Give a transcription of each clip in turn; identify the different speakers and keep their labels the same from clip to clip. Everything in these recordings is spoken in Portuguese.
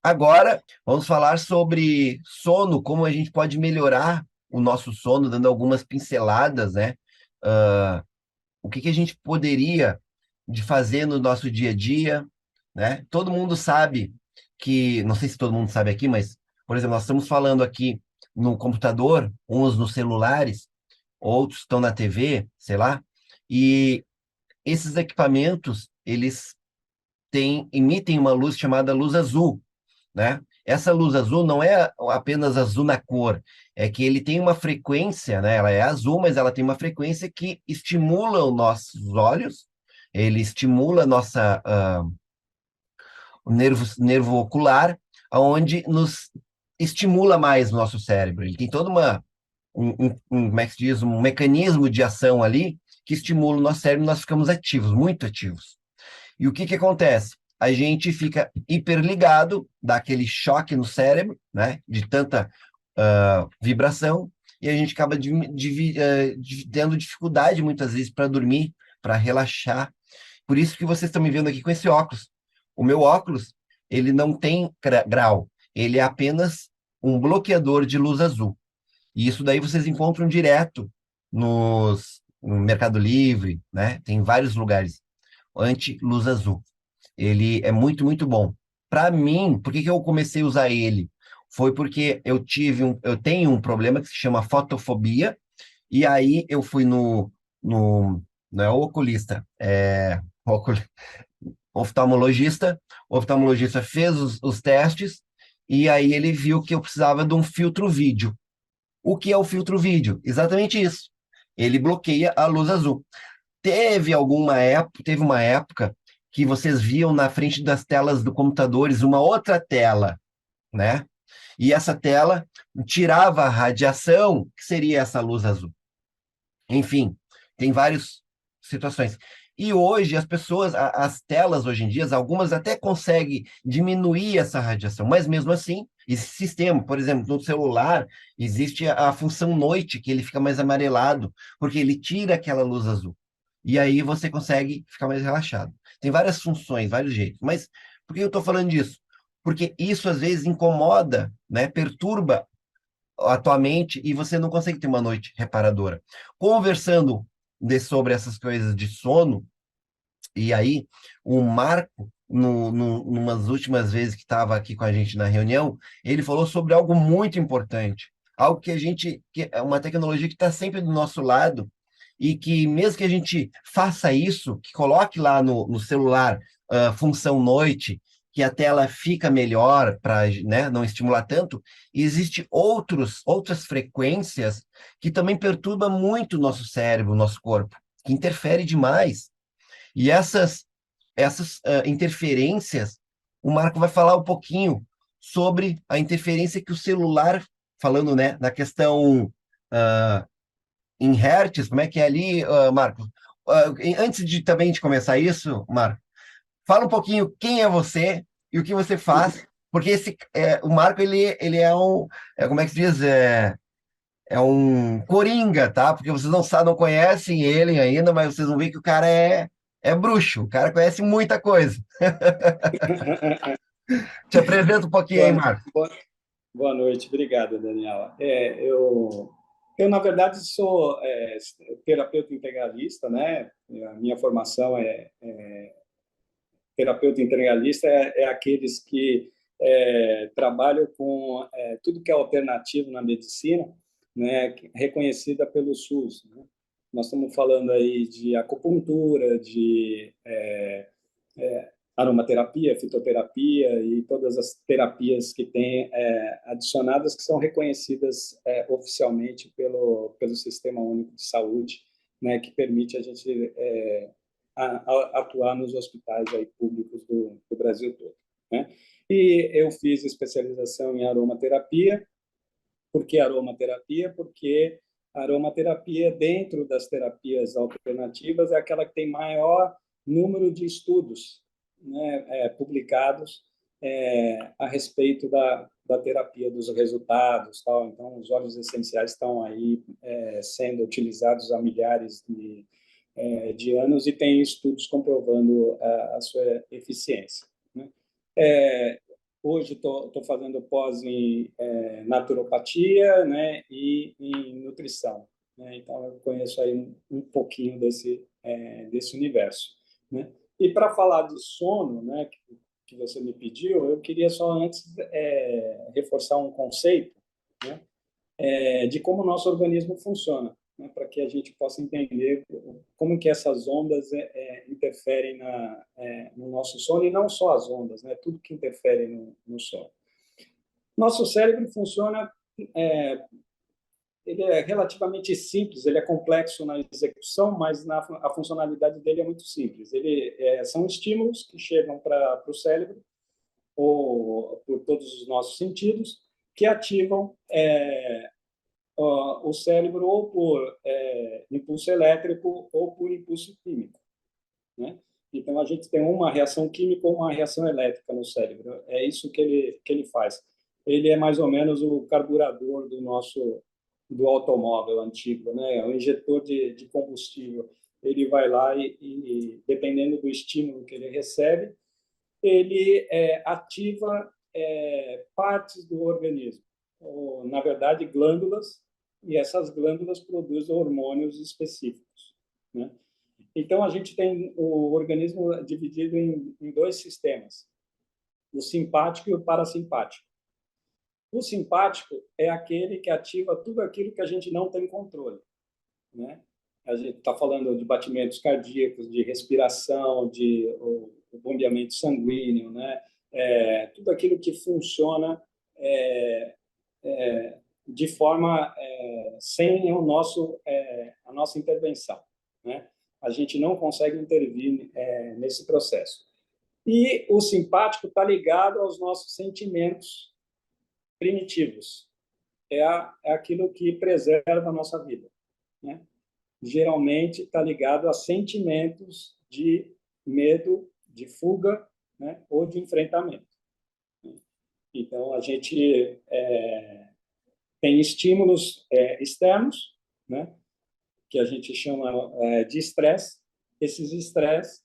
Speaker 1: Agora, vamos falar sobre sono, como a gente pode melhorar o nosso sono, dando algumas pinceladas, né? Ah, o que que a gente poderia de fazer no nosso dia a dia, né? Todo mundo sabe que, não sei se todo mundo sabe aqui, mas, por exemplo, nós estamos falando aqui no computador, uns nos celulares, outros estão na TV, sei lá, e esses equipamentos, eles emitem uma luz chamada luz azul, né? Essa luz azul não é apenas azul na cor, é que ele tem uma frequência, né? Ela é azul, mas ela tem uma frequência que estimula os nossos olhos, ele estimula a nossa, o nervo ocular, aonde nos estimula mais o nosso cérebro. Ele tem toda como é que se diz, um mecanismo de ação ali que estimula o nosso cérebro e nós ficamos ativos, muito ativos. E o que que acontece? A gente fica hiperligado, dá aquele choque no cérebro, né? De tanta vibração, e a gente acaba tendo dificuldade muitas vezes para dormir, para relaxar. Por isso que vocês estão me vendo aqui com esse óculos. O meu óculos, ele não tem grau, ele é apenas um bloqueador de luz azul. E isso daí vocês encontram direto no Mercado Livre, né? Tem vários lugares anti-luz azul. Ele é muito, muito bom. Para mim, por que que eu comecei a usar ele? Foi porque eu tenho um problema que se chama fotofobia, e aí eu fui no não é oculista, oftalmologista. O oftalmologista fez os testes, e aí ele viu que eu precisava de um filtro vídeo. O que é o filtro vídeo? Exatamente isso. Ele bloqueia a luz azul. Teve uma época que vocês viam na frente das telas do computadores uma outra tela, né? E essa tela tirava a radiação, que seria essa luz azul. Enfim, tem várias situações. E hoje as pessoas, as telas hoje em dia, algumas até conseguem diminuir essa radiação, mas mesmo assim, esse sistema, por exemplo, no celular, existe a função noite, que ele fica mais amarelado, porque ele tira aquela luz azul. E aí você consegue ficar mais relaxado. Tem várias funções, vários jeitos. Mas por que eu estou falando disso? Porque isso às vezes incomoda, né? Perturba a tua mente e você não consegue ter uma noite reparadora. Conversando sobre essas coisas de sono, e aí o Marco, numas últimas vezes que estava aqui com a gente na reunião, ele falou sobre algo muito importante, algo que é uma tecnologia que está sempre do nosso lado e que mesmo que a gente faça isso, que coloque lá no celular função noite, que a tela fica melhor para, né, não estimular tanto, existe outras frequências que também perturbam muito o nosso cérebro, o nosso corpo, que interfere demais. E essas interferências, o Marco vai falar um pouquinho sobre a interferência que o celular, falando, né, na questão uh, em hertz, como é que é ali, Marco? Antes de também de começar isso, Marco, fala um pouquinho quem é você e o que você faz, porque o Marco, ele é como é que se diz? É um coringa, tá? Porque vocês não conhecem ele ainda, mas vocês vão ver que o cara é bruxo, o cara conhece muita coisa. Te apresenta um pouquinho aí,
Speaker 2: Boa,
Speaker 1: Marco.
Speaker 2: boa, boa noite, obrigado, Daniela. Eu na verdade, sou terapeuta integralista, né? A minha formação é terapeuta integralista, é aqueles que trabalham com tudo que é alternativo na medicina, né? Reconhecida pelo SUS, né? Nós estamos falando aí de acupuntura, de aromaterapia, fitoterapia e todas as terapias que tem adicionadas que são reconhecidas oficialmente pelo Sistema Único de Saúde, né, que permite a gente atuar nos hospitais aí públicos do Brasil todo, né? E eu fiz especialização em aromaterapia. Por que aromaterapia? Porque a aromaterapia, dentro das terapias alternativas, é aquela que tem maior número de estudos, né, publicados a respeito da terapia, dos resultados. Tal. Então, os óleos essenciais estão aí sendo utilizados há milhares de anos e tem estudos comprovando a sua eficiência, né? É, hoje estou fazendo pós em naturopatia, né, e em nutrição, né? Então, eu conheço aí um pouquinho desse universo, né? E para falar de sono, né, que você me pediu, eu queria só antes reforçar um conceito, né, de como o nosso organismo funciona, né, para que a gente possa entender como que essas ondas interferem no nosso sono, e não só as ondas, né, tudo que interfere no sono. Nosso cérebro funciona, ele é relativamente simples, ele é complexo na execução, mas a funcionalidade dele é muito simples. São estímulos que chegam para o cérebro, ou por todos os nossos sentidos, que ativam o cérebro ou por impulso elétrico ou por impulso químico, né? Então, a gente tem uma reação química ou uma reação elétrica no cérebro. É isso que ele faz. Ele é mais ou menos o carburador do automóvel antigo, né? O injetor de combustível. Ele vai lá e, dependendo do estímulo que ele recebe, ele ativa partes do organismo, ou, na verdade, glândulas, e essas glândulas produzem hormônios específicos, né? Então, a gente tem o organismo dividido em dois sistemas, o simpático e o parasimpático. O simpático é aquele que ativa tudo aquilo que a gente não tem controle, né? A gente está falando de batimentos cardíacos, de respiração, de o bombeamento sanguíneo, né? Tudo aquilo que funciona de forma sem a nossa intervenção, né? A gente não consegue intervir nesse processo. E o simpático está ligado aos nossos sentimentos primitivos. É aquilo que preserva a nossa vida, né? Geralmente está ligado a sentimentos de medo, de fuga, né, ou de enfrentamento. Então, a gente tem estímulos externos, né, que a gente chama de estresse. Esses estresses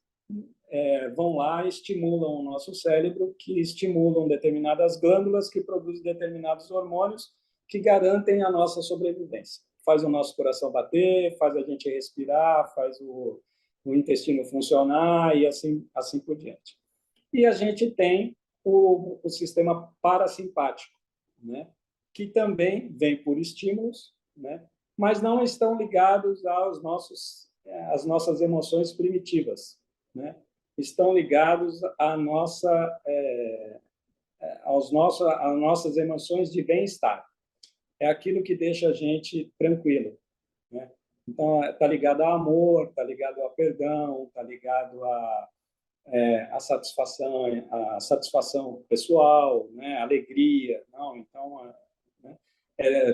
Speaker 2: vão lá e estimulam o nosso cérebro, que estimulam determinadas glândulas que produzem determinados hormônios que garantem a nossa sobrevivência. Faz o nosso coração bater, faz a gente respirar, faz o intestino funcionar e assim por diante. E a gente tem o sistema parasimpático, né, que também vem por estímulos, né, mas não estão ligados às nossas emoções primitivas, né? Estão ligados às nossas emoções de bem-estar. É aquilo que deixa a gente tranquilo, né? Então, está ligado a amor, está ligado a perdão, está ligado a satisfação pessoal, né? Alegria, não? Então, né?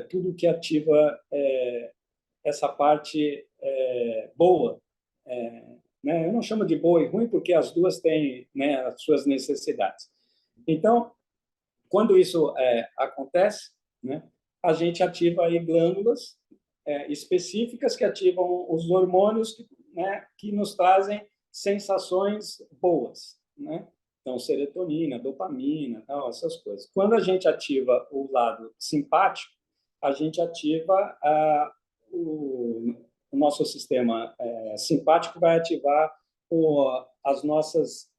Speaker 2: Tudo que ativa essa parte boa, né? Eu não chamo de boa e ruim porque as duas têm, né, as suas necessidades. Então, quando isso acontece, né, a gente ativa aí glândulas específicas que ativam os hormônios né, que nos trazem sensações boas, né? Então, serotonina, dopamina, tal, essas coisas. Quando a gente ativa o lado simpático, a gente ativa o nosso sistema simpático, vai ativar as nossas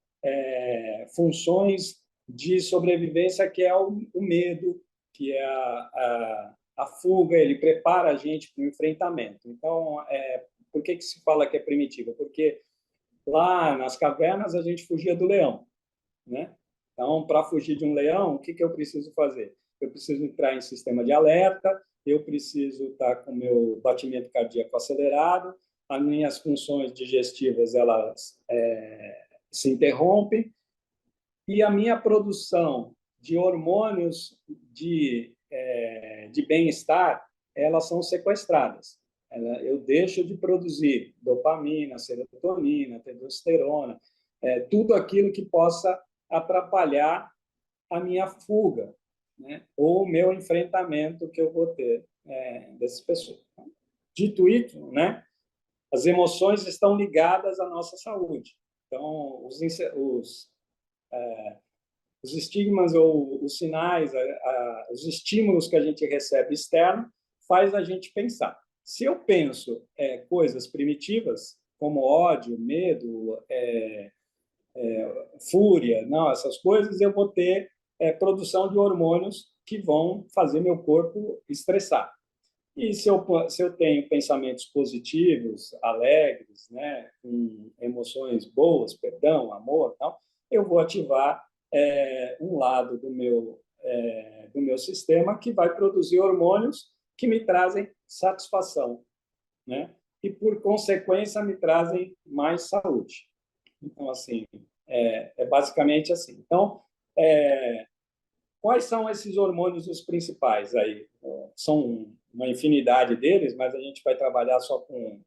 Speaker 2: funções de sobrevivência, que é o medo, que é a fuga. Ele prepara a gente para o enfrentamento. Então, por que se fala que é primitivo? Porque lá nas cavernas a gente fugia do leão, né? Então, para fugir de um leão, o que eu preciso fazer? Eu preciso entrar em sistema de alerta, eu preciso estar com o meu batimento cardíaco acelerado, as minhas funções digestivas elas se interrompem, e a minha produção de hormônios de bem-estar, elas são sequestradas. Eu deixo de produzir dopamina, serotonina, testosterona, tudo aquilo que possa atrapalhar a minha fuga, né? Ou o meu enfrentamento que eu vou ter dessas pessoas. Dito isso, né, as emoções estão ligadas à nossa saúde. Então, os estigmas ou os sinais, os estímulos que a gente recebe externo, faz a gente pensar. Se eu penso coisas primitivas, como ódio, medo, fúria, não, essas coisas, eu vou ter produção de hormônios que vão fazer meu corpo estressar. E se eu tenho pensamentos positivos, alegres, né, com emoções boas, perdão, amor, tal, eu vou ativar um lado do meu sistema que vai produzir hormônios que me trazem satisfação, né? E, por consequência, me trazem mais saúde. Então, assim, basicamente assim. Então, quais são esses hormônios os principais aí? São uma infinidade deles, mas a gente vai trabalhar só com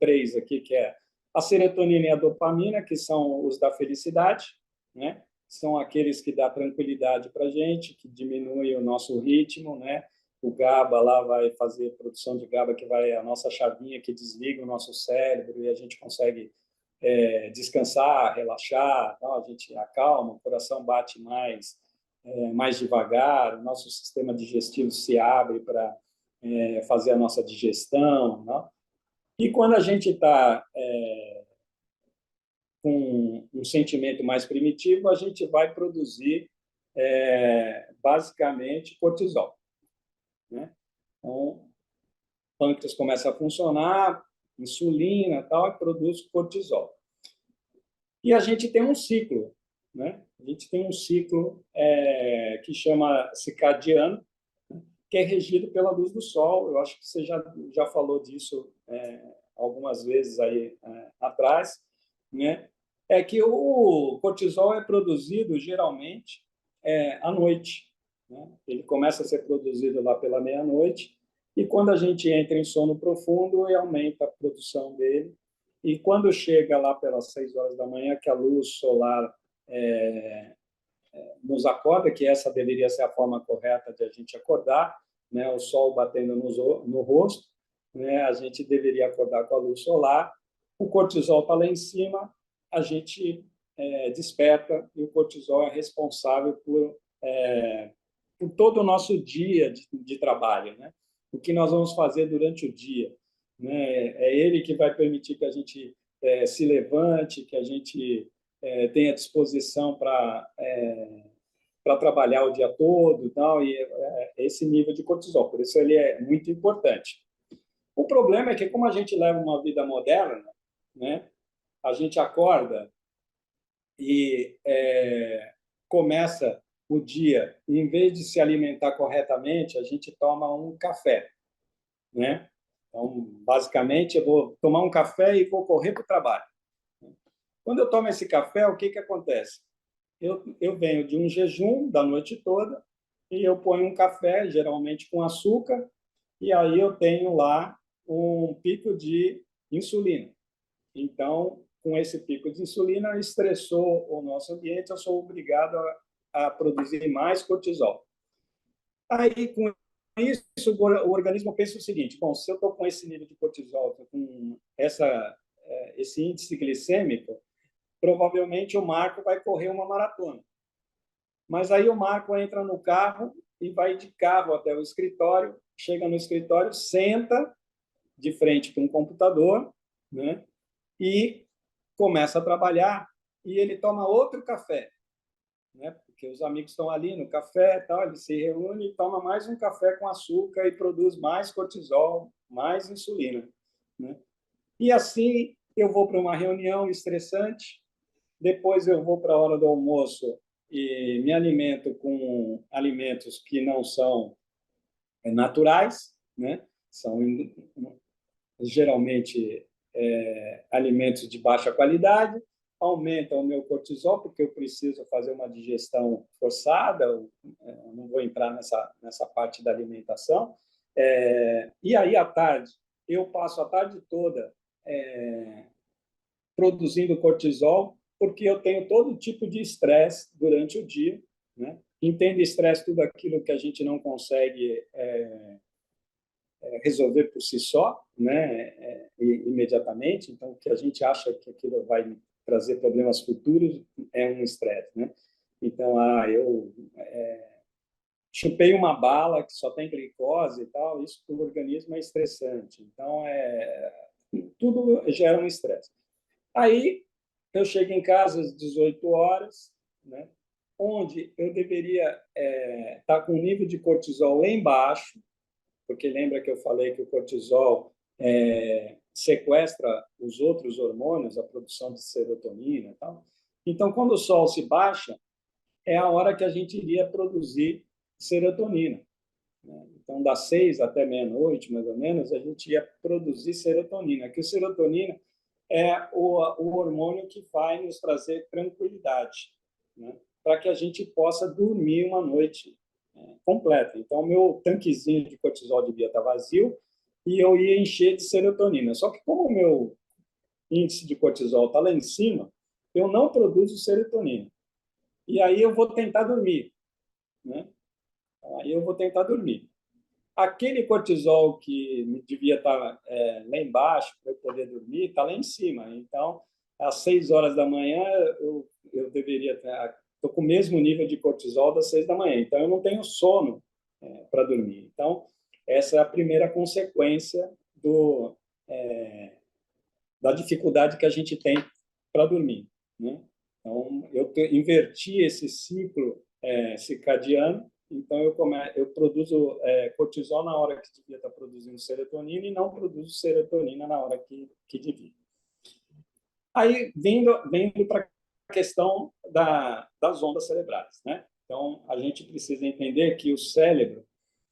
Speaker 2: 3 aqui, que é a serotonina e a dopamina, que são os da felicidade, né? São aqueles que dão tranquilidade para a gente, que diminuem o nosso ritmo, né? O GABA lá vai fazer produção de GABA, que vai a nossa chavinha que desliga o nosso cérebro e a gente consegue descansar, relaxar, então a gente acalma, o coração bate mais devagar, o nosso sistema digestivo se abre para fazer a nossa digestão. Não? E quando a gente está com um sentimento mais primitivo, a gente vai produzir, basicamente, cortisol. Né? Então, o pâncreas começa a funcionar, insulina tal, e produz cortisol. E a gente tem um ciclo, né? A gente tem um ciclo que chama circadiano, que é regido pela luz do sol. Eu acho que você já falou disso algumas vezes aí atrás, né? É que o cortisol é produzido geralmente à noite, né? Ele começa a ser produzido lá pela meia-noite e quando a gente entra em sono profundo, ele aumenta a produção dele. E quando chega lá pelas 6 horas da manhã, que a luz solar nos acorda, que essa deveria ser a forma correta de a gente acordar, né? O sol batendo no rosto, né? A gente deveria acordar com a luz solar. O cortisol está lá em cima, a gente desperta e o cortisol é responsável por todo o nosso dia de trabalho, né? O que nós vamos fazer durante o dia, né? É ele que vai permitir que a gente se levante, que a gente tenha disposição para trabalhar o dia todo, tal, e esse nível de cortisol. Por isso ele é muito importante. O problema é que, como a gente leva uma vida moderna, né, a gente acorda e começa o dia, em vez de se alimentar corretamente, a gente toma um café, né? Então, basicamente, eu vou tomar um café e vou correr para o trabalho. Quando eu tomo esse café, o que acontece? Eu venho de um jejum da noite toda e eu ponho um café, geralmente com açúcar, e aí eu tenho lá um pico de insulina. Então, com esse pico de insulina, estressou o nosso ambiente, eu sou obrigado a produzir mais cortisol. Aí, com isso, o organismo pensa o seguinte: bom, se eu estou com esse nível de cortisol, com esse índice glicêmico, provavelmente o Marco vai correr uma maratona. Mas aí o Marco entra no carro e vai de carro até o escritório, chega no escritório, senta de frente para um computador, né? E começa a trabalhar e ele toma outro café, né? Porque os amigos estão ali no café, tal, ele se reúne e toma mais um café com açúcar e produz mais cortisol, mais insulina, né? E assim eu vou para uma reunião estressante, depois eu vou para a hora do almoço e me alimento com alimentos que não são naturais, né? São geralmente alimentos de baixa qualidade, aumenta o meu cortisol, porque eu preciso fazer uma digestão forçada, eu não vou entrar nessa parte da alimentação. E aí, à tarde, eu passo a tarde toda produzindo cortisol, porque eu tenho todo tipo de estresse durante o dia, né? Entende estresse tudo aquilo que a gente não consegue resolver por si só, né? Imediatamente. Então, o que a gente acha que aquilo vai trazer problemas futuros é um estresse, né? Então, eu chupei uma bala que só tem glicose e tal, isso para o organismo é estressante. Então, tudo gera um estresse. Aí, eu chego em casa às 18 horas, né, onde eu deveria estar com o nível de cortisol lá embaixo, porque lembra que eu falei que o cortisol sequestra os outros hormônios, a produção de serotonina e tal. Então, quando o sol se baixa, é a hora que a gente iria produzir serotonina, né? Então, das 6 até meia-noite, mais ou menos, a gente ia produzir serotonina, que a serotonina é o hormônio que vai nos trazer tranquilidade, né? Para que a gente possa dormir uma noite completa. Então, meu tanquezinho de cortisol devia estar vazio e eu ia encher de serotonina. Só que como o meu índice de cortisol está lá em cima, eu não produzo serotonina. E aí eu vou tentar dormir, né? Aí eu vou tentar dormir. Aquele cortisol que devia estar lá embaixo para eu poder dormir, está lá em cima. Então, às 6 horas da manhã, eu deveria estar... Estou com o mesmo nível de cortisol das 6 da manhã. Então, eu não tenho sono para dormir. Então, essa é a primeira consequência da dificuldade que a gente tem para dormir, né? Então, eu inverti esse ciclo circadiano. Então, eu produzo cortisol na hora que devia estar produzindo serotonina e não produzo serotonina na hora que devia. Aí, vendo para a questão das ondas cerebrais, né? Então, a gente precisa entender que o cérebro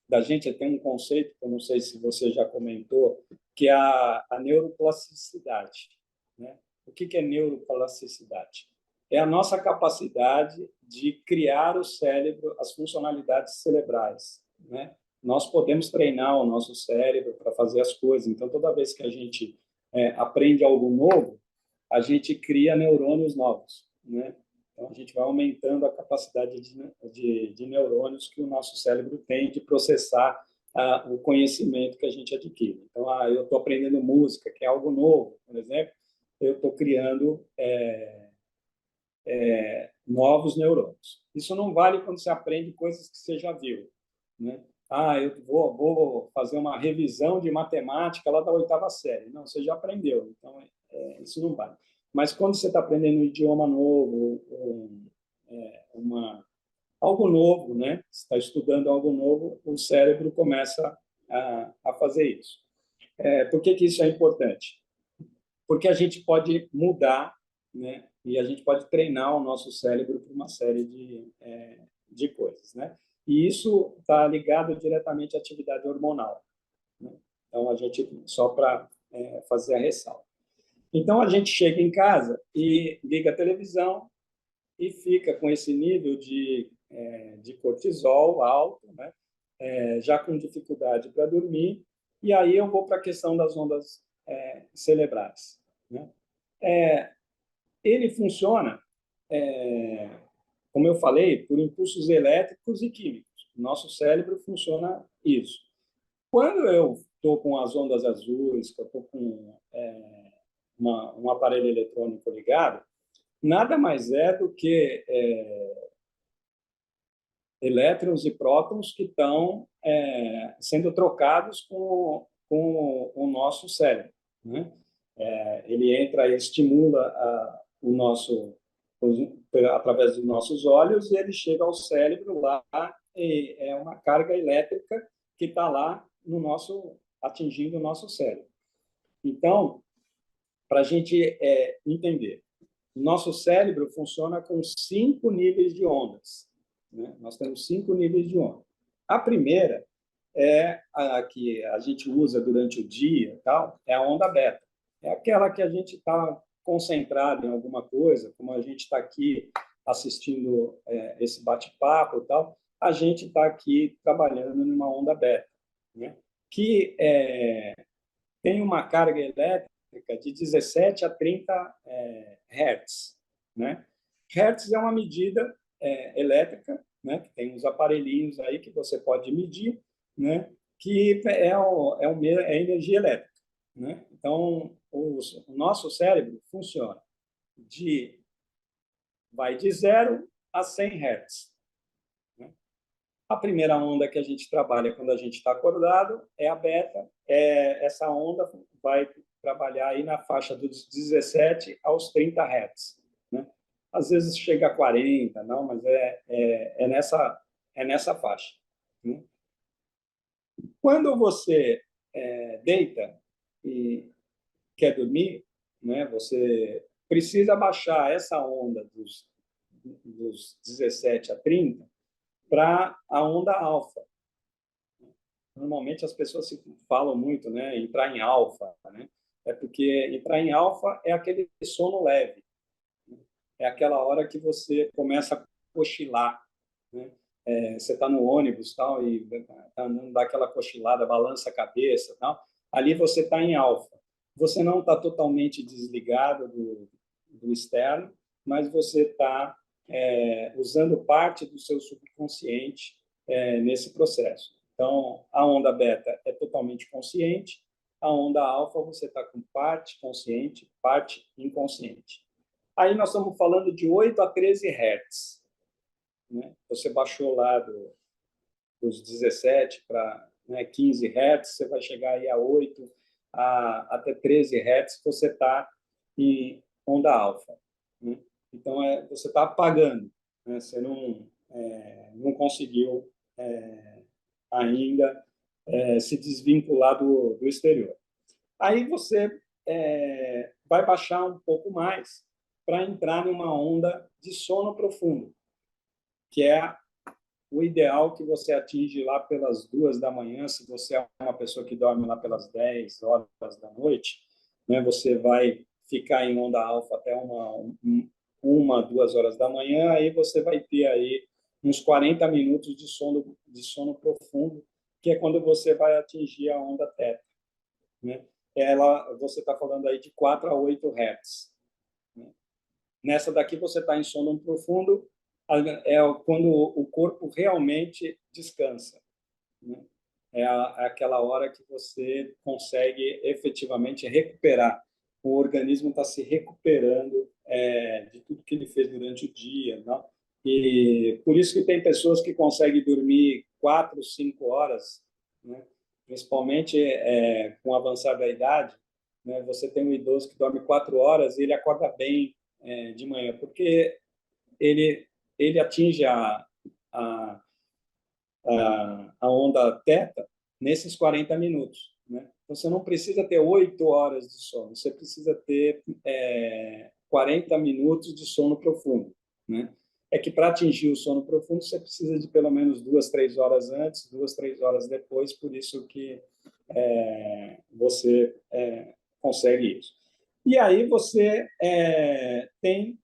Speaker 2: da gente tem um conceito, que eu não sei se você já comentou, que é a neuroplasticidade, né? O que é neuroplasticidade? É a nossa capacidade de criar o cérebro, as funcionalidades cerebrais, né? Nós podemos treinar o nosso cérebro para fazer as coisas. Então, toda vez que a gente aprende algo novo, a gente cria neurônios novos, né? Então, a gente vai aumentando a capacidade de neurônios que o nosso cérebro tem de processar o conhecimento que a gente adquire. Então, eu estou aprendendo música, que é algo novo, por exemplo, eu estou criando novos neurônios. Isso não vale quando você aprende coisas que você já viu, né? Eu vou fazer uma revisão de matemática lá da 8ª série. Não, você já aprendeu, então isso não vale. Mas quando você está aprendendo um idioma novo, algo novo, né? Você está estudando algo novo, o cérebro começa a fazer isso. Por que isso é importante? Porque a gente pode mudar, né? E a gente pode treinar o nosso cérebro para uma série de coisas, né? E isso está ligado diretamente à atividade hormonal, né? Então, a gente, só para fazer a ressalva. Então, a gente chega em casa e liga a televisão e fica com esse nível de cortisol alto, né? Já com dificuldade para dormir. E aí eu vou para a questão das ondas cerebrais, né? Ele funciona, como eu falei, por impulsos elétricos e químicos. Nosso cérebro funciona isso. Quando eu estou com as ondas azuis, que eu estou com um aparelho eletrônico ligado, nada mais é do que elétrons e prótons que estão sendo trocados com o nosso cérebro, né? Ele entra e estimula o nosso, através dos nossos olhos, e ele chega ao cérebro lá, e é uma carga elétrica que está lá atingindo o nosso cérebro. Então, para a gente entender, o nosso cérebro funciona com 5 níveis de ondas, né? Nós temos 5 níveis de onda. A primeira é a que a gente usa durante o dia, tal, é a onda beta. É aquela que a gente está concentrado em alguma coisa, como a gente está aqui assistindo esse bate-papo e tal, a gente está aqui trabalhando numa onda beta, né? Que tem uma carga elétrica de 17 a 30 Hz, né? Hertz é uma medida elétrica, né? Que tem uns aparelhinhos aí que você pode medir, né? Que é energia elétrica, né? Então, o nosso cérebro funciona vai de 0 a 100 Hz. Né? A primeira onda que a gente trabalha quando a gente está acordado é a beta. Essa onda vai trabalhar aí na faixa dos 17 aos 30 Hz. Né? Às vezes chega a 40, não, mas é nessa faixa. Né? Quando você deita e quer dormir, né, você precisa baixar essa onda dos 17 a 30 para a onda alfa. Normalmente as pessoas falam muito, né, entrar em alfa, né? É porque entrar em alfa é aquele sono leve, né? É aquela hora que você começa a cochilar, né? Você está no ônibus tal e tá andando, dá aquela cochilada, balança a cabeça tal. Ali você está em alfa. Você não está totalmente desligado do externo, mas você está usando parte do seu subconsciente nesse processo. Então, a onda beta é totalmente consciente, a onda alfa você está com parte consciente, parte inconsciente. Aí nós estamos falando de 8 a 13 Hz. Né? Você baixou lá dos 17 para 15 Hz, você vai chegar aí a 8 até 13 Hz, você está em onda alfa. Né? Então, você está apagando, né? Você não conseguiu ainda se desvincular do exterior. Aí você vai baixar um pouco mais para entrar numa onda de sono profundo, que é o ideal que você atinge lá pelas 2 da manhã, se você é uma pessoa que dorme lá pelas 10 horas da noite, né, você vai ficar em onda alfa até uma 2 horas da manhã, aí você vai ter aí uns 40 minutos de sono profundo, que é quando você vai atingir a onda teta. Né? Você está falando aí de 4 a 8 Hz. Né? Nessa daqui você está em sono profundo, é quando o corpo realmente descansa. Né? Aquela hora que você consegue efetivamente recuperar. O organismo está se recuperando de tudo que ele fez durante o dia. Não? E por isso que tem pessoas que conseguem dormir 4, 5 horas, né? Principalmente com o avançar da idade. Né? Você tem um idoso que dorme 4 horas e ele acorda bem de manhã, porque ele atinge a, a onda teta nesses 40 minutos. Né? Então, você não precisa ter 8 horas de sono, você precisa ter 40 minutos de sono profundo. Né? É que para atingir o sono profundo, você precisa de pelo menos 2, 3 horas antes, 2, 3 horas depois, por isso que você consegue isso. E aí você tem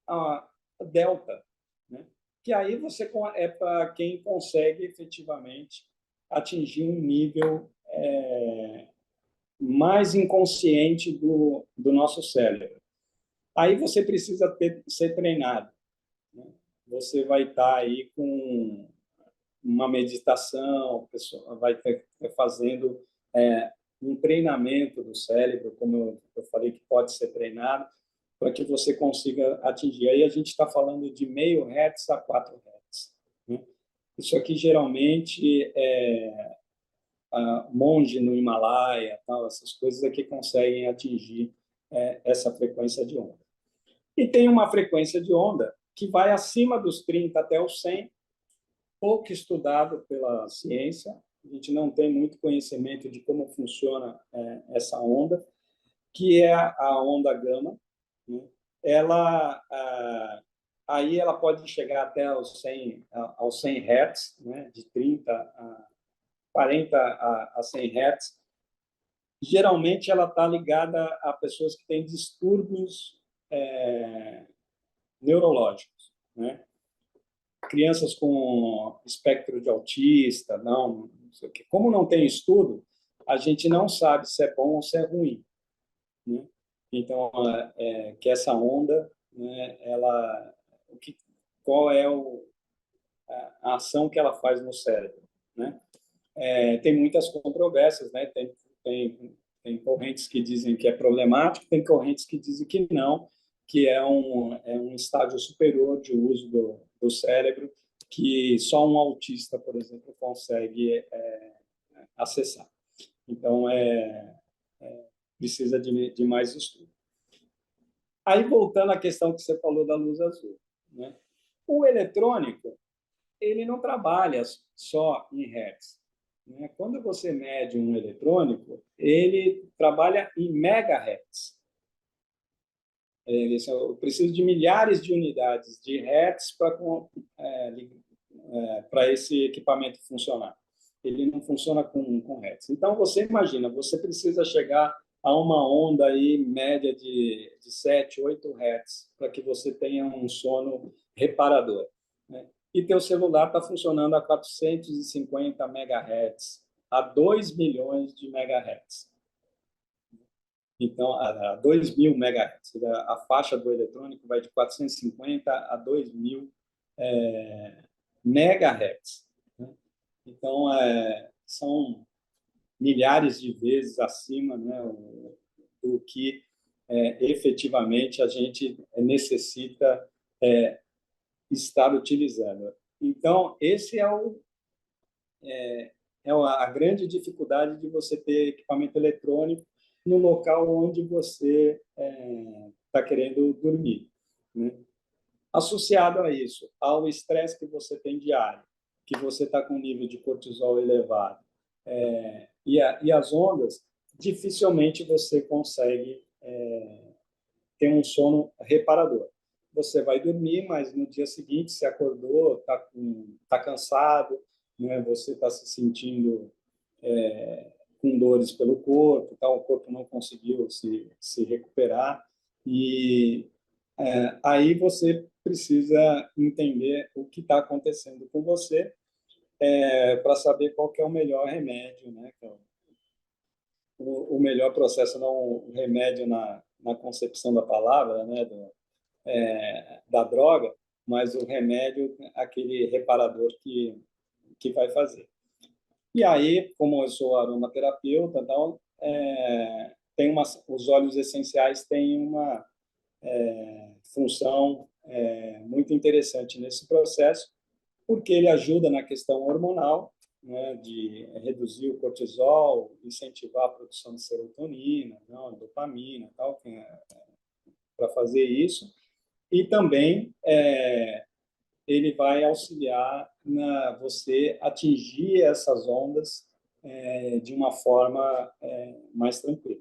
Speaker 2: a delta, né? Que aí você é para quem consegue efetivamente atingir um nível mais inconsciente do nosso cérebro. Aí você precisa ser treinado. Né? Você vai estar aí com uma meditação, a pessoa vai ter fazendo um treinamento do cérebro, como eu falei que pode ser treinado, para que você consiga atingir. Aí a gente está falando de meio Hz a 4 Hz. Né? Isso aqui geralmente monge no Himalaia, tal, essas coisas aqui conseguem atingir essa frequência de onda. E tem uma frequência de onda que vai acima dos 30 até os 100, pouco estudado pela ciência, a gente não tem muito conhecimento de como funciona essa onda, que é a onda gama. Né? Aí ela pode chegar até aos 100 Hz, né? De 30 a 40 a 100 Hz. Geralmente ela está ligada a pessoas que têm distúrbios neurológicos, né? Crianças com espectro de autista, não sei o quê. Como não tem estudo, a gente não sabe se é bom ou se é ruim. Né? Então, que essa onda, né, qual é a ação que ela faz no cérebro. Né? Tem muitas controvérsias, né? Tem correntes que dizem que é problemático, tem correntes que dizem que não, que é um estágio superior de uso do cérebro, que só um autista, por exemplo, consegue acessar. Então, precisa de mais estudo. Aí, voltando à questão que você falou da luz azul, né? O eletrônico, ele não trabalha só em hertz, né? Quando você mede um eletrônico, ele trabalha em megahertz. Eu preciso de milhares de unidades de hertz para esse equipamento funcionar. Ele não funciona com hertz. Então, você imagina, você precisa chegar a uma onda aí média de 7, 8 hertz para que você tenha um sono reparador, né? E teu celular está funcionando a 450 megahertz, a 2 milhões de megahertz. Então, a 2.000 megahertz. A faixa do eletrônico vai de 450 a 2.000 megahertz, né? Então, são milhares de vezes acima, né, do que efetivamente a gente necessita estar utilizando. Então, esse é a grande dificuldade de você ter equipamento eletrônico no local onde você está querendo dormir, né? Associado a isso, ao estresse que você tem diário, que você está com um nível de cortisol elevado, e as ondas, dificilmente você consegue ter um sono reparador. Você vai dormir, mas no dia seguinte você acordou, tá cansado, né? Você está se sentindo com dores pelo corpo, tá? O corpo não conseguiu se recuperar, e aí você precisa entender o que está acontecendo com você para saber qual que é o melhor remédio, né? O melhor processo, não o remédio na concepção da palavra, né? Da droga, mas o remédio, aquele reparador que vai fazer. E aí, como eu sou aromaterapeuta, então, os óleos essenciais têm uma função muito interessante nesse processo, porque ele ajuda na questão hormonal, né, de reduzir o cortisol, incentivar a produção de serotonina, não, dopamina, tal, para fazer isso. E também ele vai auxiliar você atingir essas ondas de uma forma mais tranquila.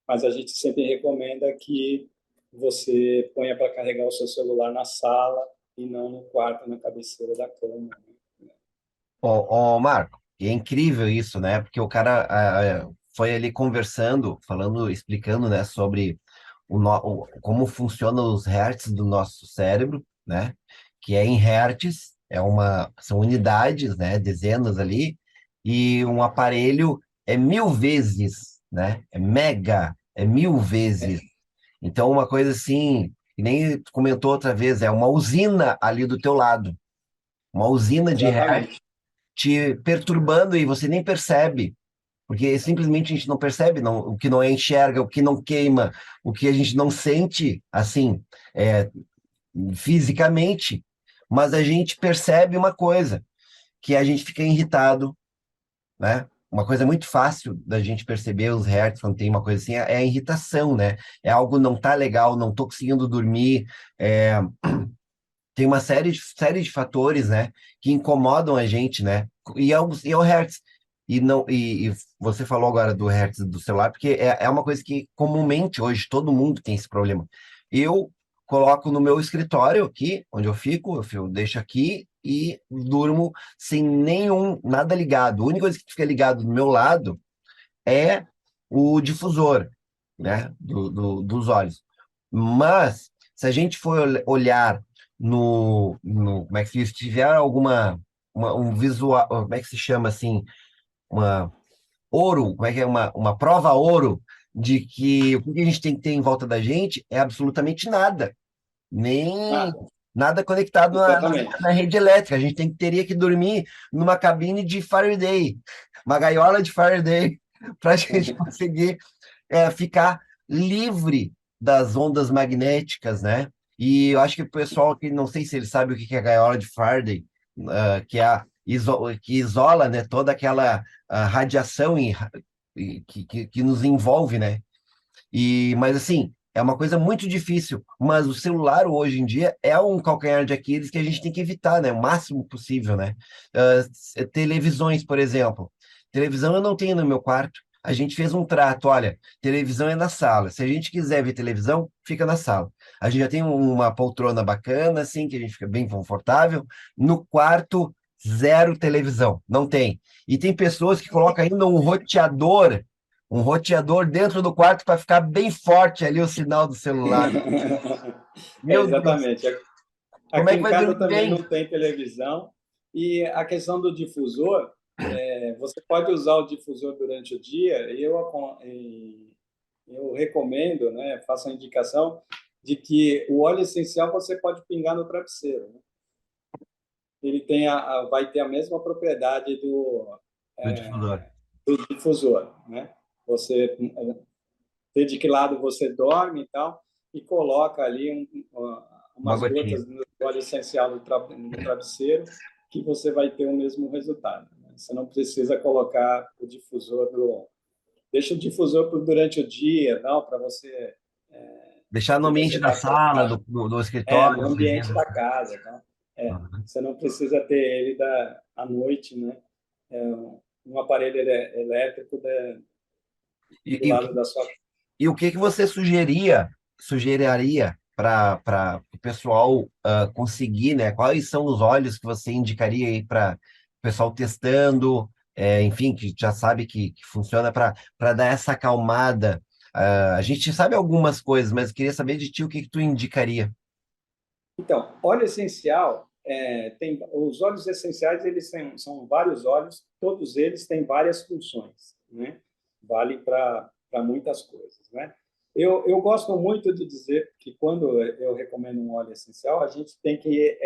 Speaker 2: Mas a gente sempre recomenda que você ponha para carregar o seu celular na sala e não no quarto, na cabeceira da cama, né?
Speaker 1: Ó, Marco, e é incrível isso, né? Porque o cara foi ali conversando, falando, explicando, né, sobre como funcionam os hertz do nosso cérebro, né? Que é em hertz, são unidades, né? Dezenas ali, e um aparelho é 1.000 vezes, né? É mega, é 1.000 vezes. Então, uma coisa assim, que nem tu comentou outra vez, é uma usina ali do teu lado, uma usina de hertz
Speaker 2: Exatamente.
Speaker 1: te perturbando e você nem percebe, porque simplesmente a gente não percebe o que não enxerga, o que não queima, o que a gente não sente, assim, é, fisicamente, mas a gente percebe uma coisa, que a gente fica irritado, né? Uma coisa muito fácil da gente perceber os hertz quando tem uma coisa assim é a irritação, né? É algo não tá legal, não tô conseguindo dormir, tem uma série de fatores, né, que incomodam a gente, né? E é o hertz. E não e você falou agora do hertz do celular, porque é uma coisa que comumente hoje todo mundo tem esse problema. Eu coloco no meu escritório aqui, onde eu deixo aqui e durmo sem nada ligado. A única coisa que fica ligado do meu lado é o difusor, né, dos olhos. Mas, se a gente for olhar como é que se tiver um visual, como é que se chama assim, uma ouro, como é que é, uma prova ouro de que o que a gente tem que ter em volta da gente é absolutamente nada, nem
Speaker 2: Nada.
Speaker 1: nada conectado
Speaker 2: Exatamente.
Speaker 1: na rede elétrica. A gente teria que dormir numa cabine de Faraday, uma gaiola de Faraday, para a gente conseguir ficar livre das ondas magnéticas, né? E eu acho que o pessoal que não sei se ele sabe o que é a gaiola de Faraday, que é que isola, né, toda aquela radiação que nos envolve, né? Mas assim, é uma coisa muito difícil. Mas o celular hoje em dia é um calcanhar de Aquiles que a gente tem que evitar, né? O máximo possível, né? Televisões, por exemplo. Televisão eu não tenho no meu quarto. A gente fez um trato, olha, televisão é na sala. Se a gente quiser ver televisão, fica na sala. A gente já tem uma poltrona bacana, assim, que a gente fica bem confortável. No quarto, zero televisão. Não tem. E tem pessoas que colocam ainda um roteador dentro do quarto para ficar bem forte ali o sinal do celular. Meu Deus,
Speaker 2: Exatamente.
Speaker 1: como
Speaker 2: Aqui
Speaker 1: é que
Speaker 2: em
Speaker 1: vai
Speaker 2: casa
Speaker 1: dormir
Speaker 2: também
Speaker 1: bem?
Speaker 2: não tem televisão. E a questão do difusor, você pode usar o difusor durante o dia. Eu recomendo, né, faço a indicação de que o óleo essencial você pode pingar no travesseiro, né? Ele vai ter a mesma propriedade
Speaker 1: Do difusor.
Speaker 2: do difusor, né? Você vê de que lado você dorme e tal, e coloca ali
Speaker 1: Uma
Speaker 2: umas
Speaker 1: gotinha.
Speaker 2: gotas do óleo essencial no travesseiro, que você vai ter o mesmo resultado, né? Você não precisa colocar o difusor deixa o difusor durante o dia, não, para você
Speaker 1: Deixar no
Speaker 2: que você
Speaker 1: ambiente da
Speaker 2: está
Speaker 1: sala, do
Speaker 2: no
Speaker 1: escritório,
Speaker 2: ambiente
Speaker 1: coisinhas
Speaker 2: da
Speaker 1: assim.
Speaker 2: casa, tá?
Speaker 1: Uhum.
Speaker 2: Você não precisa ter ele à noite, né? É, um aparelho elétrico
Speaker 1: E,
Speaker 2: do
Speaker 1: e,
Speaker 2: lado da sua.
Speaker 1: e o que que você sugeriria para o pessoal conseguir, né? Quais são os óleos que você indicaria aí para o pessoal testando, enfim, que já sabe que funciona para dar essa acalmada? A gente sabe algumas coisas, mas queria saber de ti o que que tu indicaria.
Speaker 2: Então, óleo essencial, tem os óleos essenciais, eles são vários óleos, todos eles têm várias funções, né? Vale para muitas coisas, né? Eu gosto muito de dizer que quando eu recomendo um óleo essencial, a gente tem que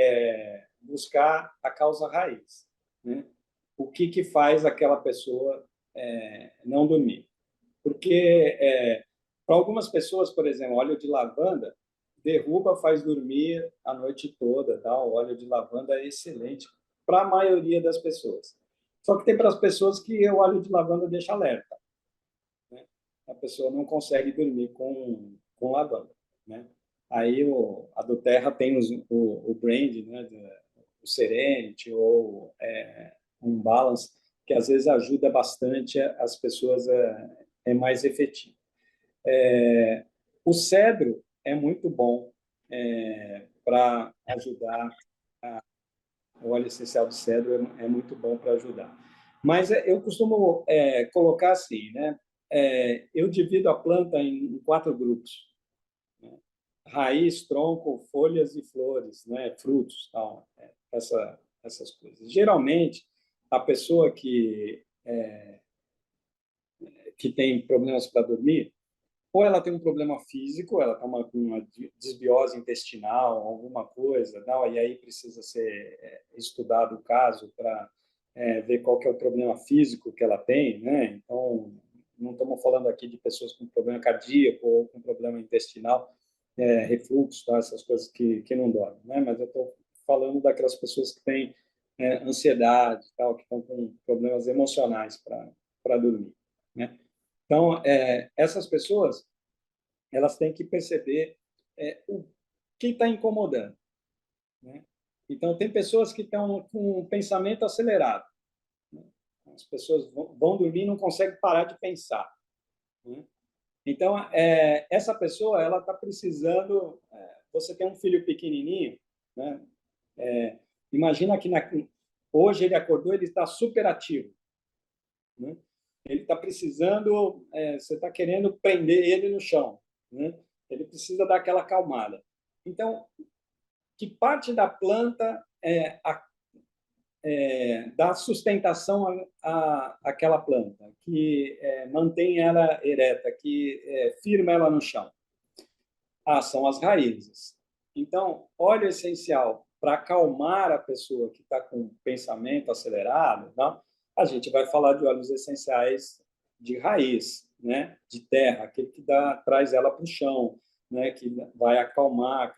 Speaker 2: buscar a causa raiz, né? O que faz aquela pessoa não dormir? Porque para algumas pessoas, por exemplo, óleo de lavanda derruba, faz dormir a noite toda, tá? O óleo de lavanda é excelente para a maioria das pessoas. Só que tem para as pessoas que o óleo de lavanda deixa alerta, né? A pessoa não consegue dormir com lavanda, né? Aí a do Terra tem o brand, né? O Serenity ou um Balance, que às vezes ajuda bastante as pessoas mais efetivo. O cedro é muito bom para ajudar. O óleo essencial do cedro muito bom para ajudar. Mas eu costumo colocar assim, né? Eu divido a planta em 4 grupos: né? Raiz, tronco, folhas e flores, né? Frutos, tal, essas coisas. Geralmente, a pessoa que tem problemas para dormir, ou ela tem um problema físico, ela tem uma desbiose intestinal, alguma coisa, não, e aí precisa ser estudado o caso para ver qual que é o problema físico que ela tem, né? Então, não estamos falando aqui de pessoas com problema cardíaco ou com problema intestinal, refluxo, tá? Essas coisas que não dormem, né? Mas eu estou falando daquelas pessoas que têm ansiedade, tal, que estão com problemas emocionais para dormir, né? Então, essas pessoas, elas têm que perceber o que está incomodando, né? Então, tem pessoas que estão com um pensamento acelerado, né? As pessoas vão dormir e não conseguem parar de pensar, né? Então, essa pessoa, ela está precisando. Você tem um filho pequenininho, né? Imagina que hoje ele acordou, ele está super ativo, né? Ele está precisando, você está querendo prender ele no chão, né? Ele precisa dar aquela acalmada. Então, que parte da planta dá sustentação àquela planta, que mantém ela ereta, que firma ela no chão? São as raízes. Então, óleo essencial para acalmar a pessoa que está com pensamento acelerado, tá? A gente vai falar de óleos essenciais de raiz, né? De terra, aquele que traz ela para o chão. né, que vai acalmar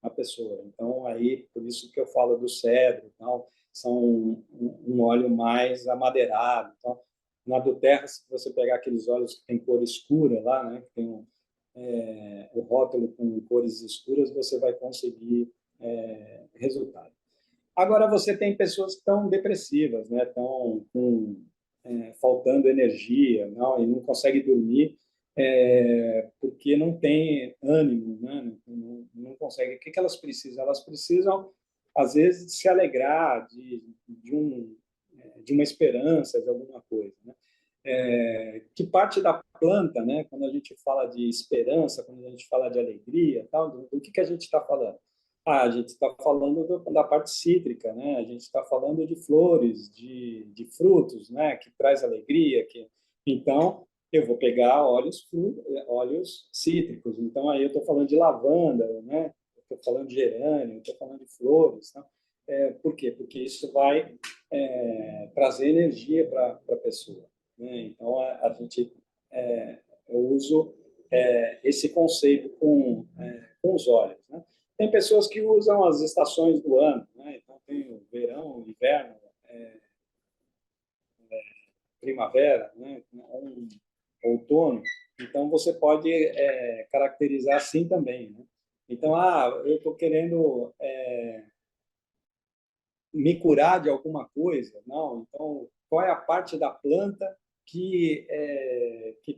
Speaker 2: a pessoa. Então, aí, por isso que eu falo do cedro, então, são um óleo mais amadeirado. Então, na do terra, se você pegar aqueles óleos que tem cor escura lá, né, que tem o rótulo com cores escuras, você vai conseguir resultado. Agora, você tem pessoas que estão depressivas, né, estão faltando energia, não, e não conseguem dormir porque não tem ânimo, né, não consegue. O que que elas precisam? Elas precisam, às vezes, se alegrar de uma esperança, de alguma coisa, né? Que parte da planta, né? Quando a gente fala de esperança, quando a gente fala de alegria, tal, do que a gente está falando? A gente está falando da parte cítrica, né? A gente está falando de flores, de frutos, né? Que traz alegria, então eu vou pegar óleos cítricos. Então aí eu estou falando de lavanda, né? Estou falando de gerânio, estou falando de flores, tá? Por quê? Porque isso vai trazer energia para a pessoa, né? Então a gente eu uso esse conceito com os óleos, né? Tem pessoas que usam as estações do ano, né? Então tem o verão, o inverno, primavera, né? Outono. Então você pode caracterizar assim também, né? Então, eu estou querendo me curar de alguma coisa, não? Então, qual é a parte da planta que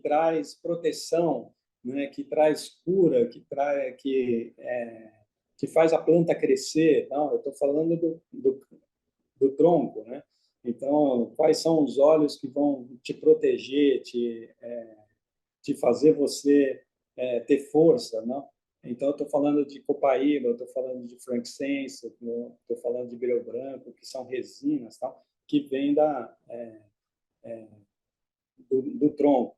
Speaker 2: traz proteção, né? Que traz cura, que faz a planta crescer? Não, eu estou falando do tronco, né? Então, quais são os óleos que vão te proteger, te fazer você ter força, não? Então, eu estou falando de copaíba, eu estou falando de frankincense, estou falando de beril branco, que são resinas, tal, que vêm do tronco.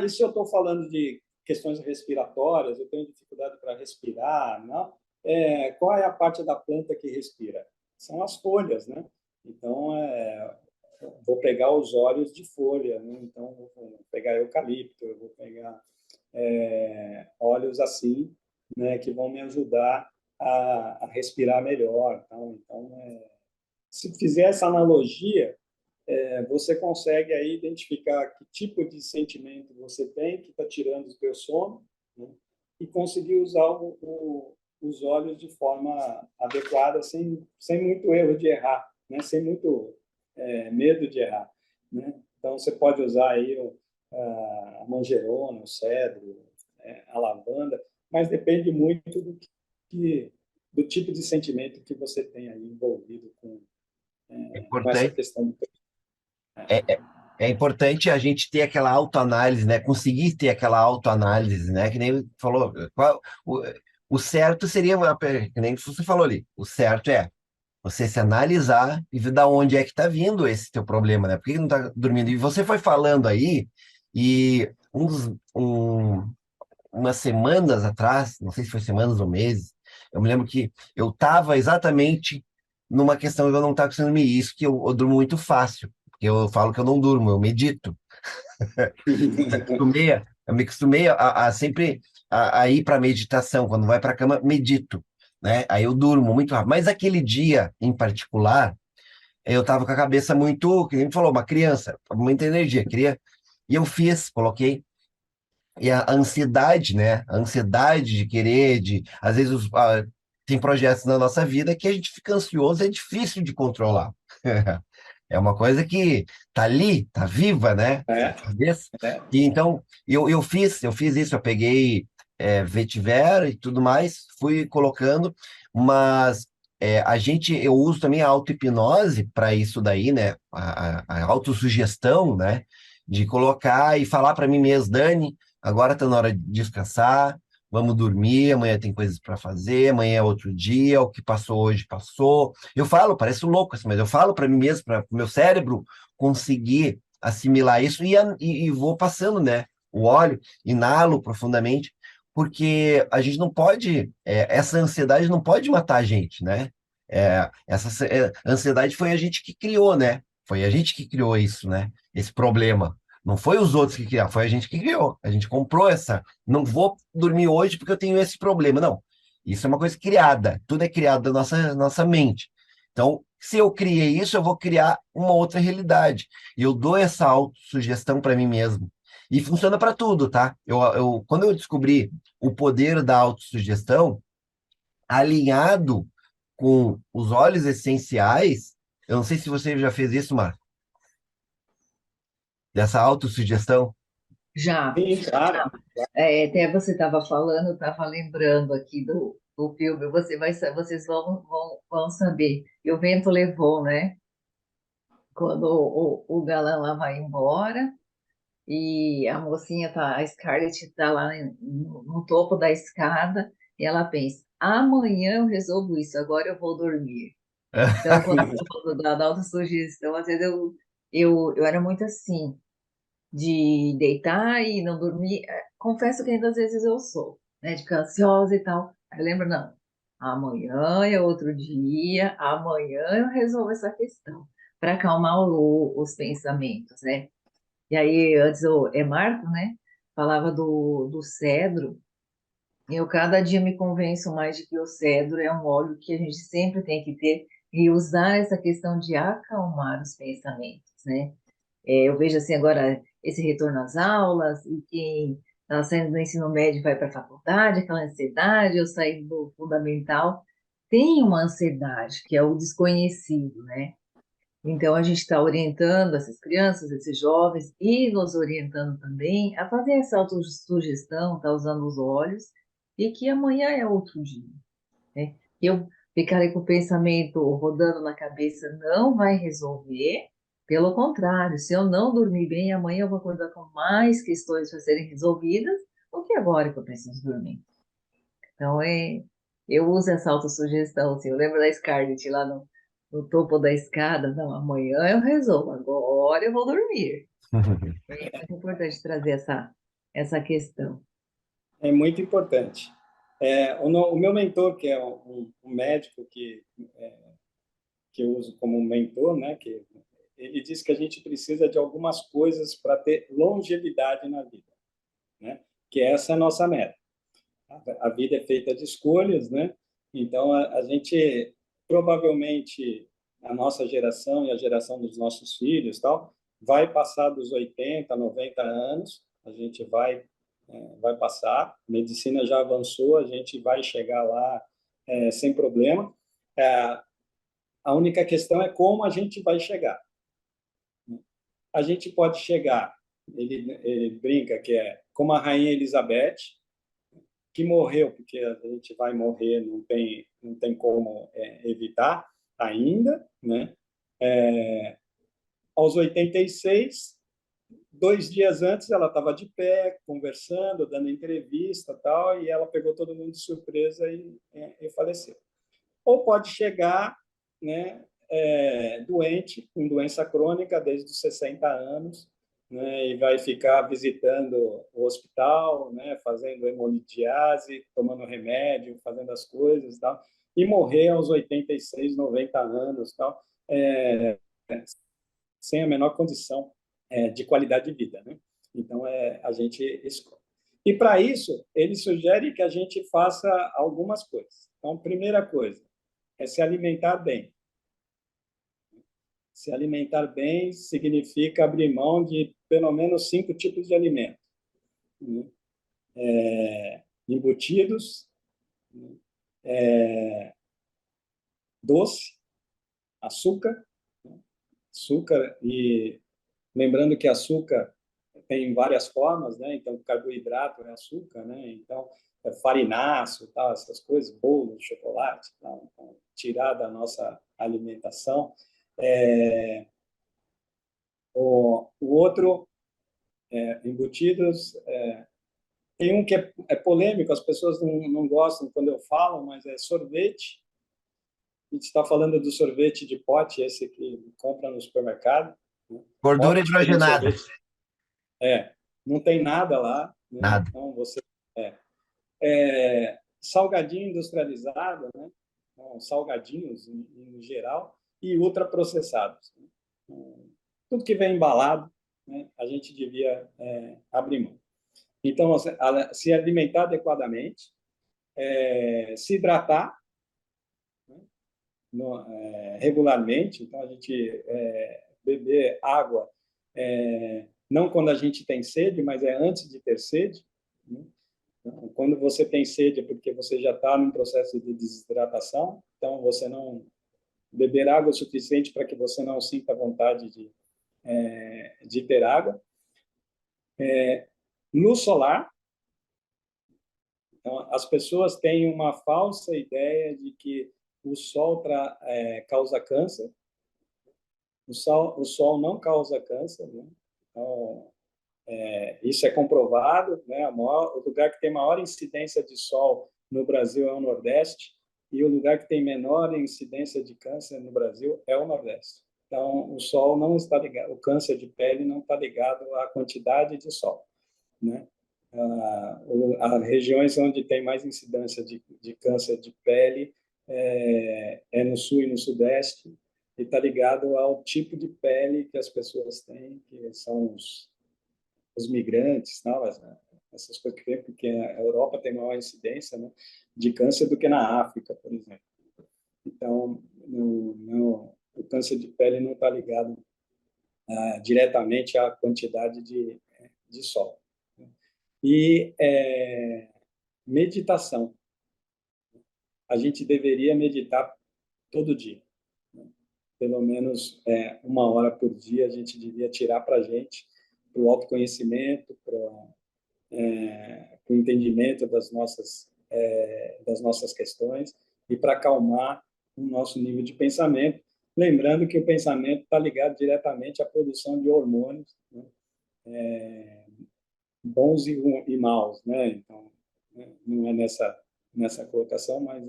Speaker 2: Isso eu estou falando de questões respiratórias, eu tenho dificuldade para respirar, não? Qual é a parte da planta que respira? São as folhas, né? Então, vou pegar os óleos de folha, né? Então, vou pegar eucalipto, eu vou pegar óleos assim, né, que vão me ajudar a respirar melhor. Então, se fizer essa analogia, você consegue aí identificar que tipo de sentimento você tem que está tirando o seu sono, né, e conseguir usar os óleos de forma adequada, sem muito erro de errar, né, sem muito medo de errar, né? Então, você pode usar aí a manjerona, o cedro, a lavanda, mas depende muito do tipo de sentimento que você tem aí envolvido
Speaker 1: É
Speaker 2: com essa
Speaker 1: importante,
Speaker 2: questão.
Speaker 1: é, é, é importante a gente ter aquela autoanálise, né? Conseguir ter aquela autoanálise, né? Que nem falou, o certo seria, que nem você falou ali, o certo é você se analisar e ver da onde é que está vindo esse teu problema, né? Por que não está dormindo? E você foi falando aí, e umas semanas atrás, não sei se foi semanas ou meses, eu me lembro que eu estava exatamente numa questão de eu não estar conseguindo dormir. Isso que eu durmo muito fácil, porque eu falo que eu não durmo, eu medito. Eu me acostumei a sempre a ir para meditação. Quando vai para a cama, medito, né? Aí eu durmo muito rápido. Mas aquele dia em particular, eu estava com a cabeça muito, que nem me falou, uma criança, muita energia, queria. E eu fiz, coloquei. E a ansiedade, né? A ansiedade de querer, às vezes tem projetos na nossa vida que a gente fica ansioso, é difícil de controlar. É uma coisa que tá ali, tá viva, né? Na
Speaker 2: É,
Speaker 1: cabeça.
Speaker 2: é,
Speaker 1: E então eu fiz isso, eu peguei vetiver e tudo mais, fui colocando, mas eu uso também a auto-hipnose para isso daí, né? A autossugestão, né? De colocar e falar para mim mesmo, Dani, agora tá na hora de descansar, vamos dormir, amanhã tem coisas para fazer, amanhã é outro dia, o que passou hoje passou. Eu falo, parece louco assim, mas eu falo para mim mesmo, para o meu cérebro conseguir assimilar isso e vou passando, né? O óleo, inalo profundamente, porque a gente não pode, essa ansiedade não pode matar a gente, né? Essa ansiedade foi a gente que criou, né? Foi a gente que criou isso, né? Esse problema. Não foi os outros que criaram, foi a gente que criou. A gente comprou essa. Não vou dormir hoje porque eu tenho esse problema. Não. Isso é uma coisa criada. Tudo é criado da nossa mente. Então, se eu criei isso, eu vou criar uma outra realidade. E eu dou essa autossugestão para mim mesmo. E funciona para tudo, tá? Quando eu descobri o poder da autossugestão, alinhado com os óleos essenciais, eu não sei se você já fez isso, Marco, dessa autossugestão.
Speaker 3: Já,
Speaker 2: Sim, claro.
Speaker 3: até você estava falando, eu estava lembrando aqui do filme, vocês vão saber. E o vento levou, né? Quando o galã lá vai embora e a mocinha tá, a Scarlett tá lá no topo da escada e ela pensa, amanhã eu resolvo isso, agora eu vou dormir. Então, quando você falou da autossugestão, às vezes eu era muito assim, de deitar e não dormir. Confesso que ainda às vezes eu sou, né, de ficar ansiosa e tal. Aí eu lembro, não, amanhã é outro dia, amanhã eu resolvo essa questão, para acalmar os pensamentos, né? E aí, antes é Marco, né? Falava do cedro. Eu cada dia me convenço mais de que o cedro é um óleo que a gente sempre tem que ter e usar essa questão de acalmar os pensamentos, né? Eu vejo assim agora esse retorno às aulas e quem está saindo do ensino médio vai para a faculdade, aquela ansiedade, eu saí do fundamental, tem uma ansiedade que é o desconhecido, né? Então, a gente está orientando essas crianças, esses jovens, e nos orientando também a fazer essa autossugestão, tá usando os olhos, e que amanhã é outro dia, né? Eu ficarei com o pensamento rodando na cabeça não vai resolver, pelo contrário, se eu não dormir bem, amanhã eu vou acordar com mais questões para serem resolvidas do que agora que eu preciso dormir. Então, eu uso essa autossugestão, assim, eu lembro da Scarlett lá no topo da escada, não, amanhã eu resolvo, agora eu vou dormir. É muito importante trazer essa questão.
Speaker 2: É muito importante. O meu mentor, que é um médico que eu uso como mentor, né, ele diz que a gente precisa de algumas coisas para ter longevidade na vida, né? Que essa é a nossa meta. A vida é feita de escolhas, né? Então a gente provavelmente a nossa geração e a geração dos nossos filhos, tal, vai passar dos 80, 90 anos, a gente vai passar, a medicina já avançou, a gente vai chegar lá sem problema. É, a única questão é como a gente vai chegar. A gente pode chegar, ele brinca que é como a Rainha Elizabeth, que morreu, porque a gente vai morrer, não tem como evitar ainda, né? Aos 86, 2 dias antes, ela estava de pé, conversando, dando entrevista tal, e ela pegou todo mundo de surpresa e faleceu. Ou pode chegar, né, doente, com doença crônica desde os 60 anos, né, e vai ficar visitando o hospital, né, fazendo hemodiálise, tomando remédio, fazendo as coisas, tal, e morrer aos 86, 90 anos, tal, sem a menor condição de qualidade de vida, né? Então, a gente escolhe. E, para isso, ele sugere que a gente faça algumas coisas. Então, primeira coisa é se alimentar bem. Se alimentar bem significa abrir mão de pelo menos 5 tipos de alimento, né? Embutidos, doce, açúcar, né? Açúcar, e lembrando que açúcar tem várias formas, né? Então, carboidrato é açúcar, né? Então, farináceo, tal, essas coisas, bolo, chocolate, tal. Então, tirar da nossa alimentação. O outro, embutidos, tem um que é polêmico, as pessoas não gostam quando eu falo, mas é sorvete. A gente está falando do sorvete de pote, esse que compra no supermercado, né?
Speaker 1: Gordura
Speaker 2: Óbvio que no
Speaker 1: hidrogenada.
Speaker 2: sorvete não tem nada lá, né?
Speaker 1: Nada.
Speaker 2: Então salgadinho industrializado, né? Então, salgadinhos em geral e ultraprocessados, né? Tudo que vem embalado, né, a gente devia abrir mão. Então, se alimentar adequadamente, se hidratar, né, regularmente. Então, a gente beber água, não quando a gente tem sede, mas antes de ter sede, né? Então, quando você tem sede é porque você já está num processo de desidratação, então você não beber água o suficiente para que você não sinta vontade de ter água. Luz solar. Então, as pessoas têm uma falsa ideia de que o sol causa câncer. O sol não causa câncer, né? Então, isso é comprovado, né? O lugar que tem maior incidência de sol no Brasil é o Nordeste, e o lugar que tem menor incidência de câncer no Brasil é o Nordeste. Então, o sol não está ligado, o câncer de pele não está ligado à quantidade de sol, né? As regiões onde tem mais incidência de câncer de pele no Sul e no Sudeste, e está ligado ao tipo de pele que as pessoas têm, que são os migrantes, não, essas coisas que tem, porque a Europa tem maior incidência, né, de câncer do que na África, por exemplo. Então, o câncer de pele não está ligado diretamente à quantidade de sol. E meditação. A gente deveria meditar todo dia, né? Pelo menos 1 hora por dia a gente devia tirar para a gente, para o autoconhecimento, para o entendimento das nossas questões e para acalmar o nosso nível de pensamento. Lembrando que o pensamento está ligado diretamente à produção de hormônios, né? Bons e maus, né? Então, não é nessa colocação, mas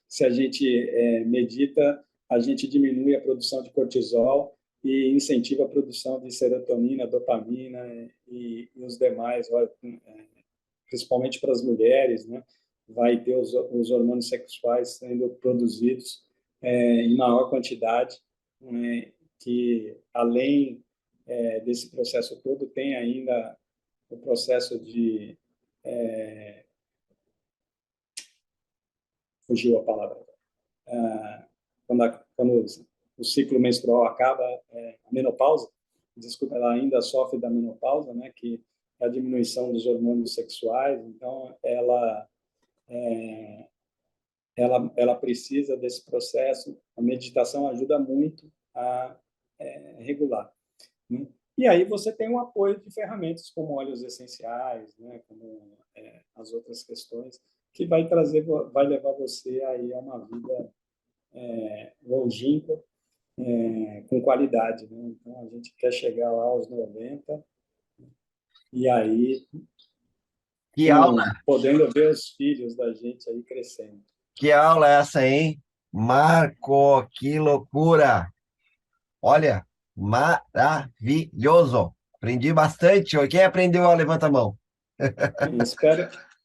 Speaker 2: se a gente medita, a gente diminui a produção de cortisol e incentiva a produção de serotonina, dopamina e os demais, principalmente para as mulheres, né? Vai ter os hormônios sexuais sendo produzidos em maior quantidade, né? Que além desse processo todo, tem ainda o processo de fugiu a palavra. Quando o ciclo menstrual acaba, a menopausa, desculpa, ela ainda sofre da menopausa, né, que é a diminuição dos hormônios sexuais. Então, ela precisa desse processo. A meditação ajuda muito a regular, né? E aí você tem um apoio de ferramentas como óleos essenciais, né, como as outras questões, que vai levar você aí a uma vida longínqua, com qualidade, né? Então, a gente quer chegar lá aos 90 e aí
Speaker 1: Que aula,
Speaker 2: podendo ver os filhos da gente aí crescendo.
Speaker 1: que aula é essa, hein? Marco, que loucura! Olha, maravilhoso! Aprendi bastante. Quem aprendeu, levanta a mão.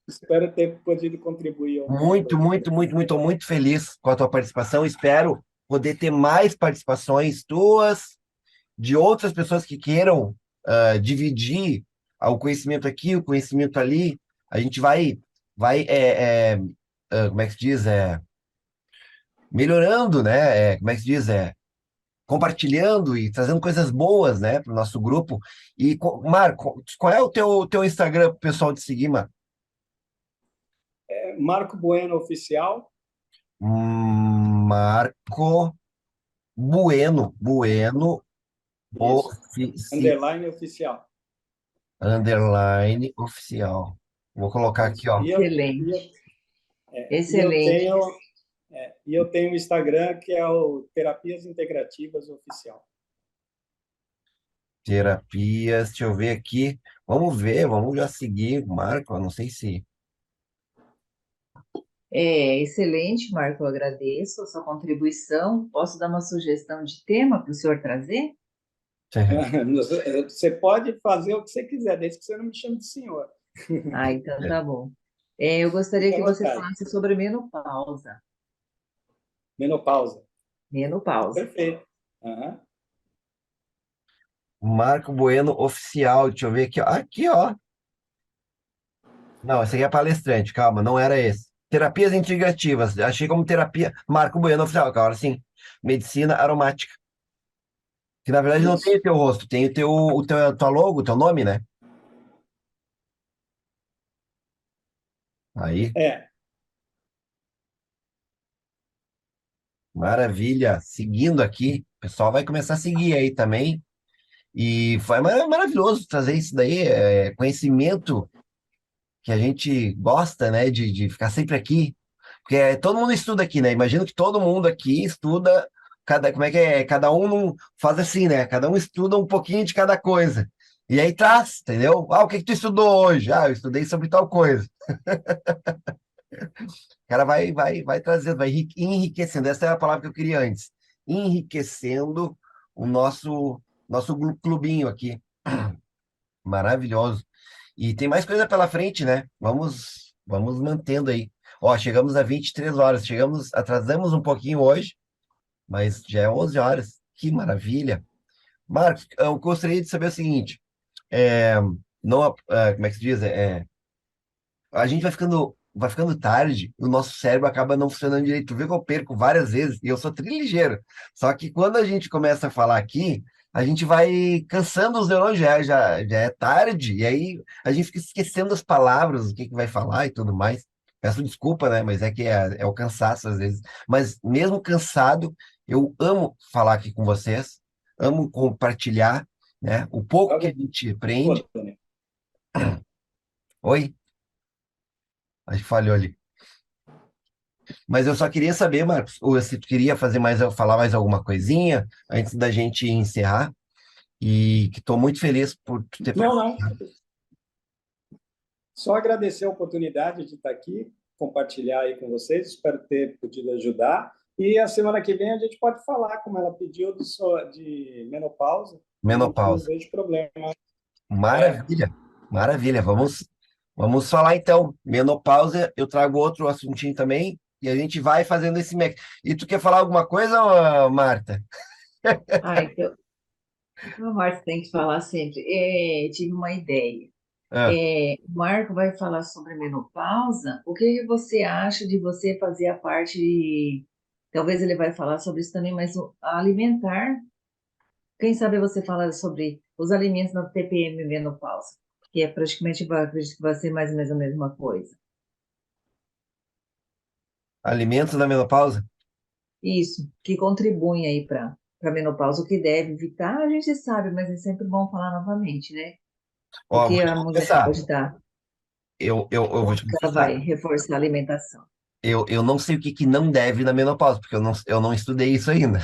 Speaker 2: Espero ter podido contribuir alguma
Speaker 1: Muito,
Speaker 2: coisa.
Speaker 1: muito, muito, muito, muito feliz com a tua participação. Espero poder ter mais participações tuas, de outras pessoas que queiram dividir o conhecimento aqui, o conhecimento ali. A gente vai como é que se diz? Melhorando, né? Como é que se diz? Compartilhando e trazendo coisas boas, né, para o nosso grupo. E, Marco, qual é o teu Instagram para o pessoal te seguir, Marco?
Speaker 2: Marco Bueno Oficial.
Speaker 1: Marco Bueno
Speaker 2: Isso.
Speaker 1: Ofici,
Speaker 2: Underline Oficial.
Speaker 1: underline oficial. Vou colocar aqui,
Speaker 2: Isso.
Speaker 1: ó.
Speaker 3: Excelente,
Speaker 2: E eu
Speaker 3: excelente.
Speaker 2: tenho o Instagram, que é o Terapias Integrativas Oficial.
Speaker 1: Terapias, deixa eu ver aqui. Vamos ver, vamos já seguir, Marco. Eu não sei se.
Speaker 3: Excelente, Marco, eu agradeço a sua contribuição. Posso dar uma sugestão de tema para o senhor trazer?
Speaker 2: Você pode fazer o que você quiser, desde que você não me chame de senhor.
Speaker 3: Ah, então tá bom. Eu gostaria
Speaker 2: Fique à
Speaker 3: que você
Speaker 2: vontade.
Speaker 3: falasse sobre menopausa.
Speaker 2: Menopausa.
Speaker 3: Menopausa.
Speaker 2: Perfeito. Uhum.
Speaker 1: Marco Bueno oficial. Deixa eu ver aqui, ó. Aqui, ó. Não, esse aqui é palestrante, calma, não era esse. Terapias integrativas. Achei como terapia Marco Bueno oficial. Agora sim. Medicina aromática. Que na verdade não tem o
Speaker 2: Isso.
Speaker 1: teu rosto, tem a tua logo, o teu nome, né? Aí,
Speaker 2: É,
Speaker 1: maravilha. Seguindo aqui, o pessoal vai começar a seguir aí também. E foi maravilhoso trazer isso daí, conhecimento que a gente gosta, né, de ficar sempre aqui. Porque todo mundo estuda aqui, né? Imagino que todo mundo aqui estuda, como é que é? Cada um não faz assim, né? Cada um estuda um pouquinho de cada coisa. E aí traz, entendeu? Ah, o que que tu estudou hoje? Ah, eu estudei sobre tal coisa. O cara vai trazendo, vai enriquecendo. Essa é a palavra que eu queria antes. Enriquecendo o nosso clubinho aqui. Maravilhoso. E tem mais coisa pela frente, né? Vamos mantendo aí. Ó, chegamos a 23 horas. Atrasamos um pouquinho hoje, mas já é 11 horas. Que maravilha. Marcos, eu gostaria de saber o seguinte: é, não, como é que se diz? A gente vai ficando tarde, o nosso cérebro acaba não funcionando direito. Tu vê que eu perco várias vezes e eu sou triligeiro. Só que quando a gente começa a falar aqui, a gente vai cansando os neurônios, já é tarde, e aí a gente fica esquecendo as palavras, o que que vai falar e tudo mais. Peço desculpa, né? Mas é que é o cansaço às vezes. Mas mesmo cansado, eu amo falar aqui com vocês, amo compartilhar, né? O pouco que a
Speaker 2: joga
Speaker 1: gente
Speaker 2: boa,
Speaker 1: aprende.
Speaker 2: Tony.
Speaker 1: Oi? Acho que falhou ali. Mas eu só queria saber, Marcos, ou se tu queria falar mais alguma coisinha antes da gente encerrar, e que estou muito feliz por tu ter
Speaker 2: Não, não.
Speaker 1: participado.
Speaker 2: Só agradecer a oportunidade de estar aqui, compartilhar aí com vocês. Espero ter podido ajudar. E a semana que vem a gente pode falar, como ela pediu, de menopausa. Não
Speaker 1: Menopausa.
Speaker 2: vejo problema. É,
Speaker 1: Maravilha, maravilha. Vamos falar então. Menopausa, eu trago outro assuntinho também, e a gente vai fazendo esse mix. E tu quer falar alguma coisa, Marta?
Speaker 3: Ah, então, o Marco tem que falar sempre. Tive uma ideia.
Speaker 1: Ah,
Speaker 3: O Marco vai falar sobre menopausa. O que que você acha de você fazer a parte talvez ele vai falar sobre isso também, mas o alimentar. Quem sabe você fala sobre os alimentos na TPM menopausa, que é praticamente, eu acredito que vai ser mais ou menos a mesma coisa.
Speaker 1: alimentos da menopausa?
Speaker 3: Isso, que contribuem aí para menopausa, o que deve evitar, a gente sabe, mas é sempre bom falar novamente, né? O
Speaker 1: Ó, vou
Speaker 3: que
Speaker 1: te
Speaker 3: a mulher
Speaker 1: confessar.
Speaker 3: pode estar,
Speaker 1: Eu vou
Speaker 3: como
Speaker 1: te
Speaker 3: que ela
Speaker 1: confessar.
Speaker 3: vai reforçar a alimentação.
Speaker 1: Eu não sei o que que não deve na menopausa, porque eu não estudei isso ainda.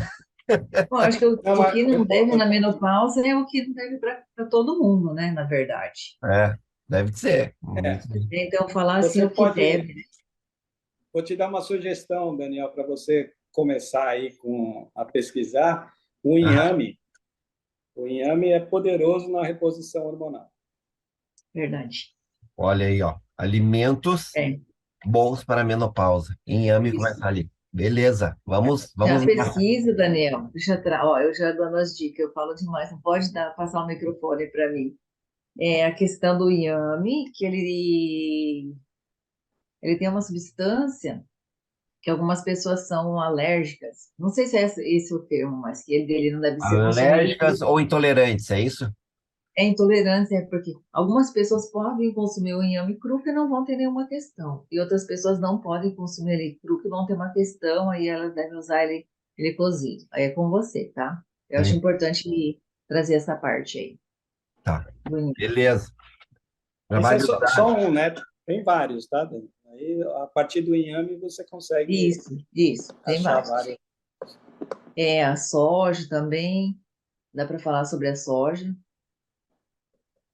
Speaker 3: Bom, acho que
Speaker 2: não,
Speaker 3: o que
Speaker 2: mas,
Speaker 3: não deve na menopausa é o que não deve para todo mundo, né? Na verdade.
Speaker 1: É, deve ser.
Speaker 3: Então, falar assim
Speaker 2: você
Speaker 3: o que
Speaker 2: pode.
Speaker 3: deve.
Speaker 2: Vou te dar uma sugestão, Daniel, para você começar aí a pesquisar o
Speaker 1: Aham.
Speaker 2: inhame. O inhame é poderoso na reposição hormonal.
Speaker 3: Verdade.
Speaker 1: Olha aí, ó. Alimentos
Speaker 3: É,
Speaker 1: bons para a menopausa. Inhame
Speaker 3: isso.
Speaker 1: começar ali. Beleza. Vamos
Speaker 3: Já
Speaker 1: lá.
Speaker 3: pesquisa, Daniel. Ó, eu já dando as dicas, eu falo demais, não pode passar o microfone para mim. É a questão do inhame, que ele tem uma substância que algumas pessoas são alérgicas. Não sei se é esse o termo, mas que ele dele não deve ser consumido
Speaker 1: Alérgicas ou intolerantes, é isso?
Speaker 3: é intolerância, é porque algumas pessoas podem consumir o inhame cru que não vão ter nenhuma questão, e outras pessoas não podem consumir ele cru que vão ter uma questão, aí elas devem usar ele cozido. Aí é com você, tá? Eu acho
Speaker 1: Hum,
Speaker 3: importante trazer essa parte aí
Speaker 1: tá.
Speaker 3: do inhame.
Speaker 1: Beleza.
Speaker 2: Esse é
Speaker 1: Trabalho
Speaker 2: só
Speaker 1: dado.
Speaker 2: um, né? Tem vários, tá, Daniel? Aí, a partir do inhame, você consegue
Speaker 3: Isso, tem
Speaker 2: achar
Speaker 3: vários.
Speaker 2: vários.
Speaker 3: A soja também, dá para falar sobre a soja.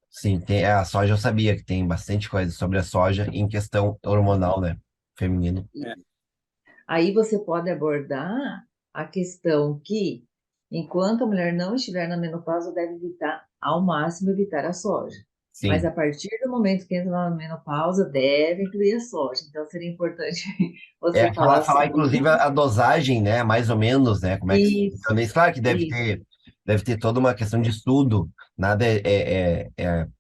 Speaker 1: Sim, a soja eu sabia que tem bastante coisa sobre a soja em questão hormonal, né? Feminino.
Speaker 2: É,
Speaker 3: Aí você pode abordar a questão que, enquanto a mulher não estiver na menopausa, deve evitar, ao máximo, evitar a soja. Mas
Speaker 1: Sim.
Speaker 3: a partir do momento que entra na menopausa, deve incluir a soja. Então, seria importante você
Speaker 1: Falar,
Speaker 3: falar
Speaker 1: falar,
Speaker 3: sobre
Speaker 1: inclusive,
Speaker 3: isso.
Speaker 1: a dosagem, né? Mais ou menos, né? Como é que
Speaker 3: Isso,
Speaker 1: funciona isso? Claro que deve
Speaker 3: isso.
Speaker 1: ter. deve ter toda uma questão de estudo, nada é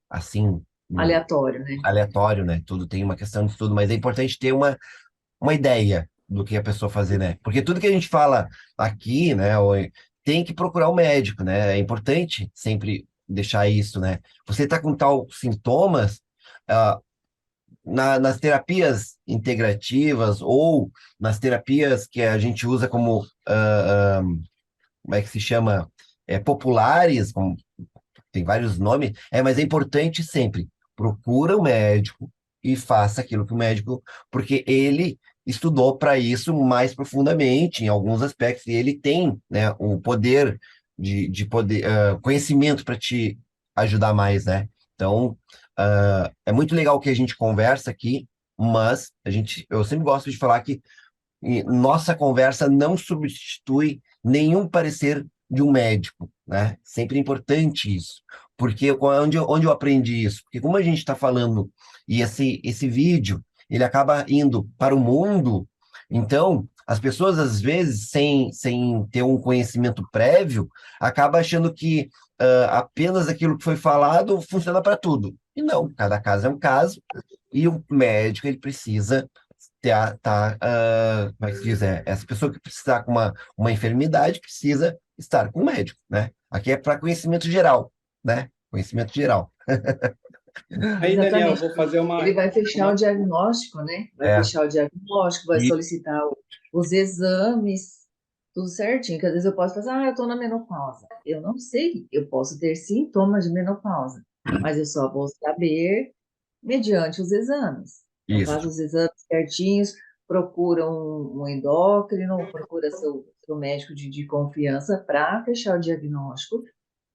Speaker 1: assim,
Speaker 3: Aleatório, né?
Speaker 1: aleatório, né? Tudo tem uma questão de estudo, mas é importante ter uma ideia do que a pessoa fazer, né? Porque tudo que a gente fala aqui, né, tem que procurar um médico, né? É importante sempre deixar isso, né? Você tá com tal sintomas, ah, nas terapias integrativas ou nas terapias que a gente usa como, como é que se chama? Populares, como tem vários nomes, mas é importante sempre procura o médico e faça aquilo que o médico, porque ele estudou para isso mais profundamente em alguns aspectos, e ele tem, né, o poder de poder, conhecimento para te ajudar mais, né? Então, é muito legal que a gente conversa aqui, mas eu sempre gosto de falar que nossa conversa não substitui nenhum parecer de um médico, né? Sempre é importante isso. Porque onde eu aprendi isso? Porque como a gente está falando, e esse vídeo, ele acaba indo para o mundo, então as pessoas, às vezes, sem ter um conhecimento prévio, acaba achando que apenas aquilo que foi falado funciona para tudo. E não, cada caso é um caso, e o médico, ele precisa como é que se diz? Essa pessoa que precisar com uma enfermidade precisa estar com o médico, né? Aqui é para conhecimento geral, né? Conhecimento geral.
Speaker 2: Aí, Daniel, eu
Speaker 3: Exatamente.
Speaker 2: vou fazer
Speaker 3: Ele vai fechar o
Speaker 2: uma...
Speaker 3: diagnóstico, né? Vai
Speaker 1: É,
Speaker 3: fechar o diagnóstico, vai
Speaker 1: e
Speaker 3: solicitar os exames, tudo certinho. Que às vezes eu posso pensar, eu estou na menopausa. Eu não sei, eu posso ter sintomas de menopausa, mas eu só vou saber mediante os exames. Então, faz
Speaker 1: isso,
Speaker 3: os exames certinhos, procura um endócrino, procura seu médico de confiança para fechar o diagnóstico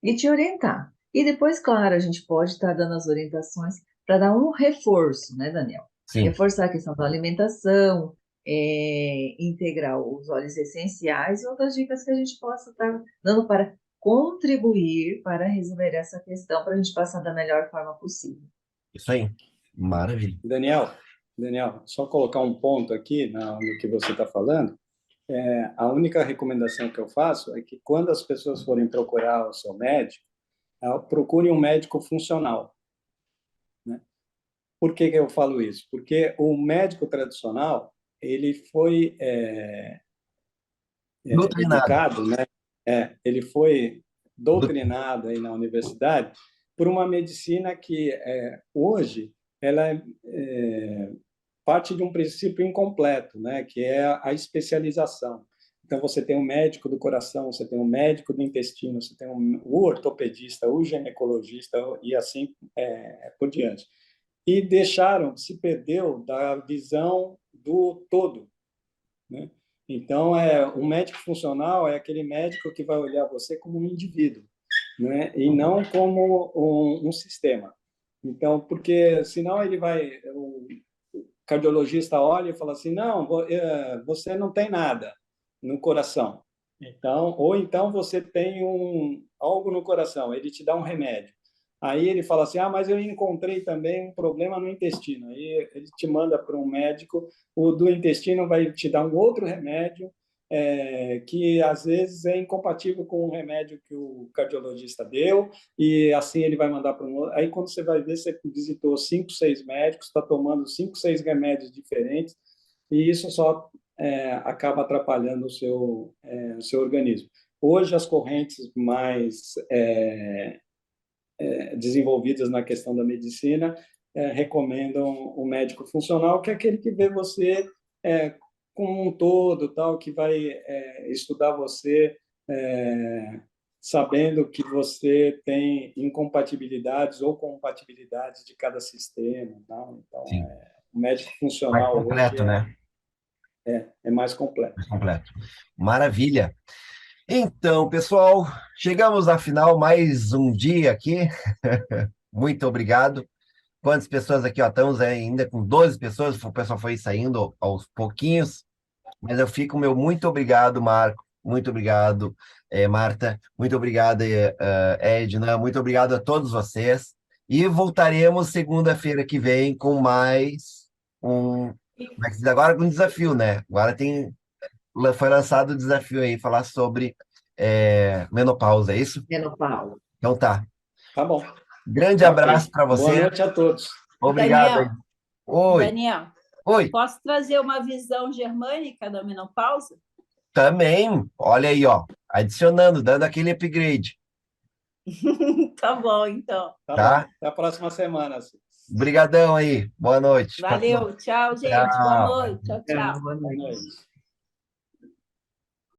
Speaker 3: e te orientar. E depois, claro, a gente pode estar dando as orientações para dar um reforço, né, Daniel?
Speaker 1: sim,
Speaker 3: Reforçar a questão da alimentação, integrar os óleos essenciais e outras dicas que a gente possa estar dando para contribuir para resolver essa questão, para a gente passar da melhor forma possível.
Speaker 1: isso aí. Maravilha.
Speaker 2: Daniel, só colocar um ponto aqui no que você está falando. A única recomendação que eu faço é que quando as pessoas forem procurar o seu médico, procure um médico funcional, né? Por que que eu falo isso? Porque o médico tradicional, ele foi
Speaker 1: Doutrinado.
Speaker 2: educado, né? Ele foi doutrinado aí na universidade por uma medicina que hoje ela parte de um princípio incompleto, né? Que é a especialização. Então você tem um médico do coração, você tem um médico do intestino, você tem o ortopedista, o ginecologista e assim por diante. E se perdeu da visão do todo, né? Então, um médico funcional é aquele médico que vai olhar você como um indivíduo, né? E não como um sistema. Então, porque senão o cardiologista olha e fala assim, não, você não tem nada no coração. Então, ou então você tem algo no coração, ele te dá um remédio. Aí ele fala assim, mas eu encontrei também um problema no intestino. Aí ele te manda para um médico, o do intestino vai te dar um outro remédio, que às vezes é incompatível com o remédio que o cardiologista deu, e assim ele vai mandar para um outro. Aí quando você vai ver, você visitou 5, 6 médicos, está tomando 5, 6 remédios diferentes, e isso só acaba atrapalhando o seu organismo. Hoje, as correntes mais desenvolvidas na questão da medicina recomendam o médico funcional, que é aquele que vê você como um todo, tal, que vai estudar você sabendo que você tem incompatibilidades ou compatibilidades de cada sistema. Tal. Então,
Speaker 1: Sim.
Speaker 2: o médico
Speaker 1: Mais
Speaker 2: funcional hoje
Speaker 1: completo, né?
Speaker 2: é mais completo.
Speaker 1: Mais completo. Maravilha. Então, pessoal, chegamos à final, mais um dia aqui. Muito obrigado. Quantas pessoas aqui, ó, estamos ainda com 12 pessoas, o pessoal foi saindo aos pouquinhos, mas eu fico, meu, muito obrigado, Marco, muito obrigado, Marta, muito obrigado, Edna, muito obrigado a todos vocês, e voltaremos segunda-feira que vem com mais como é que se diz? Agora com um desafio, né? Agora foi lançado o desafio aí, falar sobre menopausa, é isso?
Speaker 3: Menopausa.
Speaker 1: Então tá.
Speaker 2: Tá bom.
Speaker 1: Grande
Speaker 2: Ok.
Speaker 1: abraço para
Speaker 2: Boa
Speaker 1: você.
Speaker 2: noite a todos.
Speaker 1: Obrigado aí.
Speaker 4: Daniel,
Speaker 1: Oi,
Speaker 4: Daniel,
Speaker 1: oi.
Speaker 4: posso trazer uma visão germânica da menopausa?
Speaker 1: Também, olha aí, ó. Adicionando, dando aquele upgrade,
Speaker 4: Tá bom, então.
Speaker 2: Tá bom.
Speaker 1: tá?
Speaker 2: Até a próxima semana.
Speaker 1: Obrigadão aí. Boa noite. Pra todos.
Speaker 4: Valeu, tchau, gente. Boa
Speaker 1: Tchau.
Speaker 4: noite. Tchau, tchau.
Speaker 3: Boa
Speaker 2: Boa
Speaker 3: noite.
Speaker 2: noite.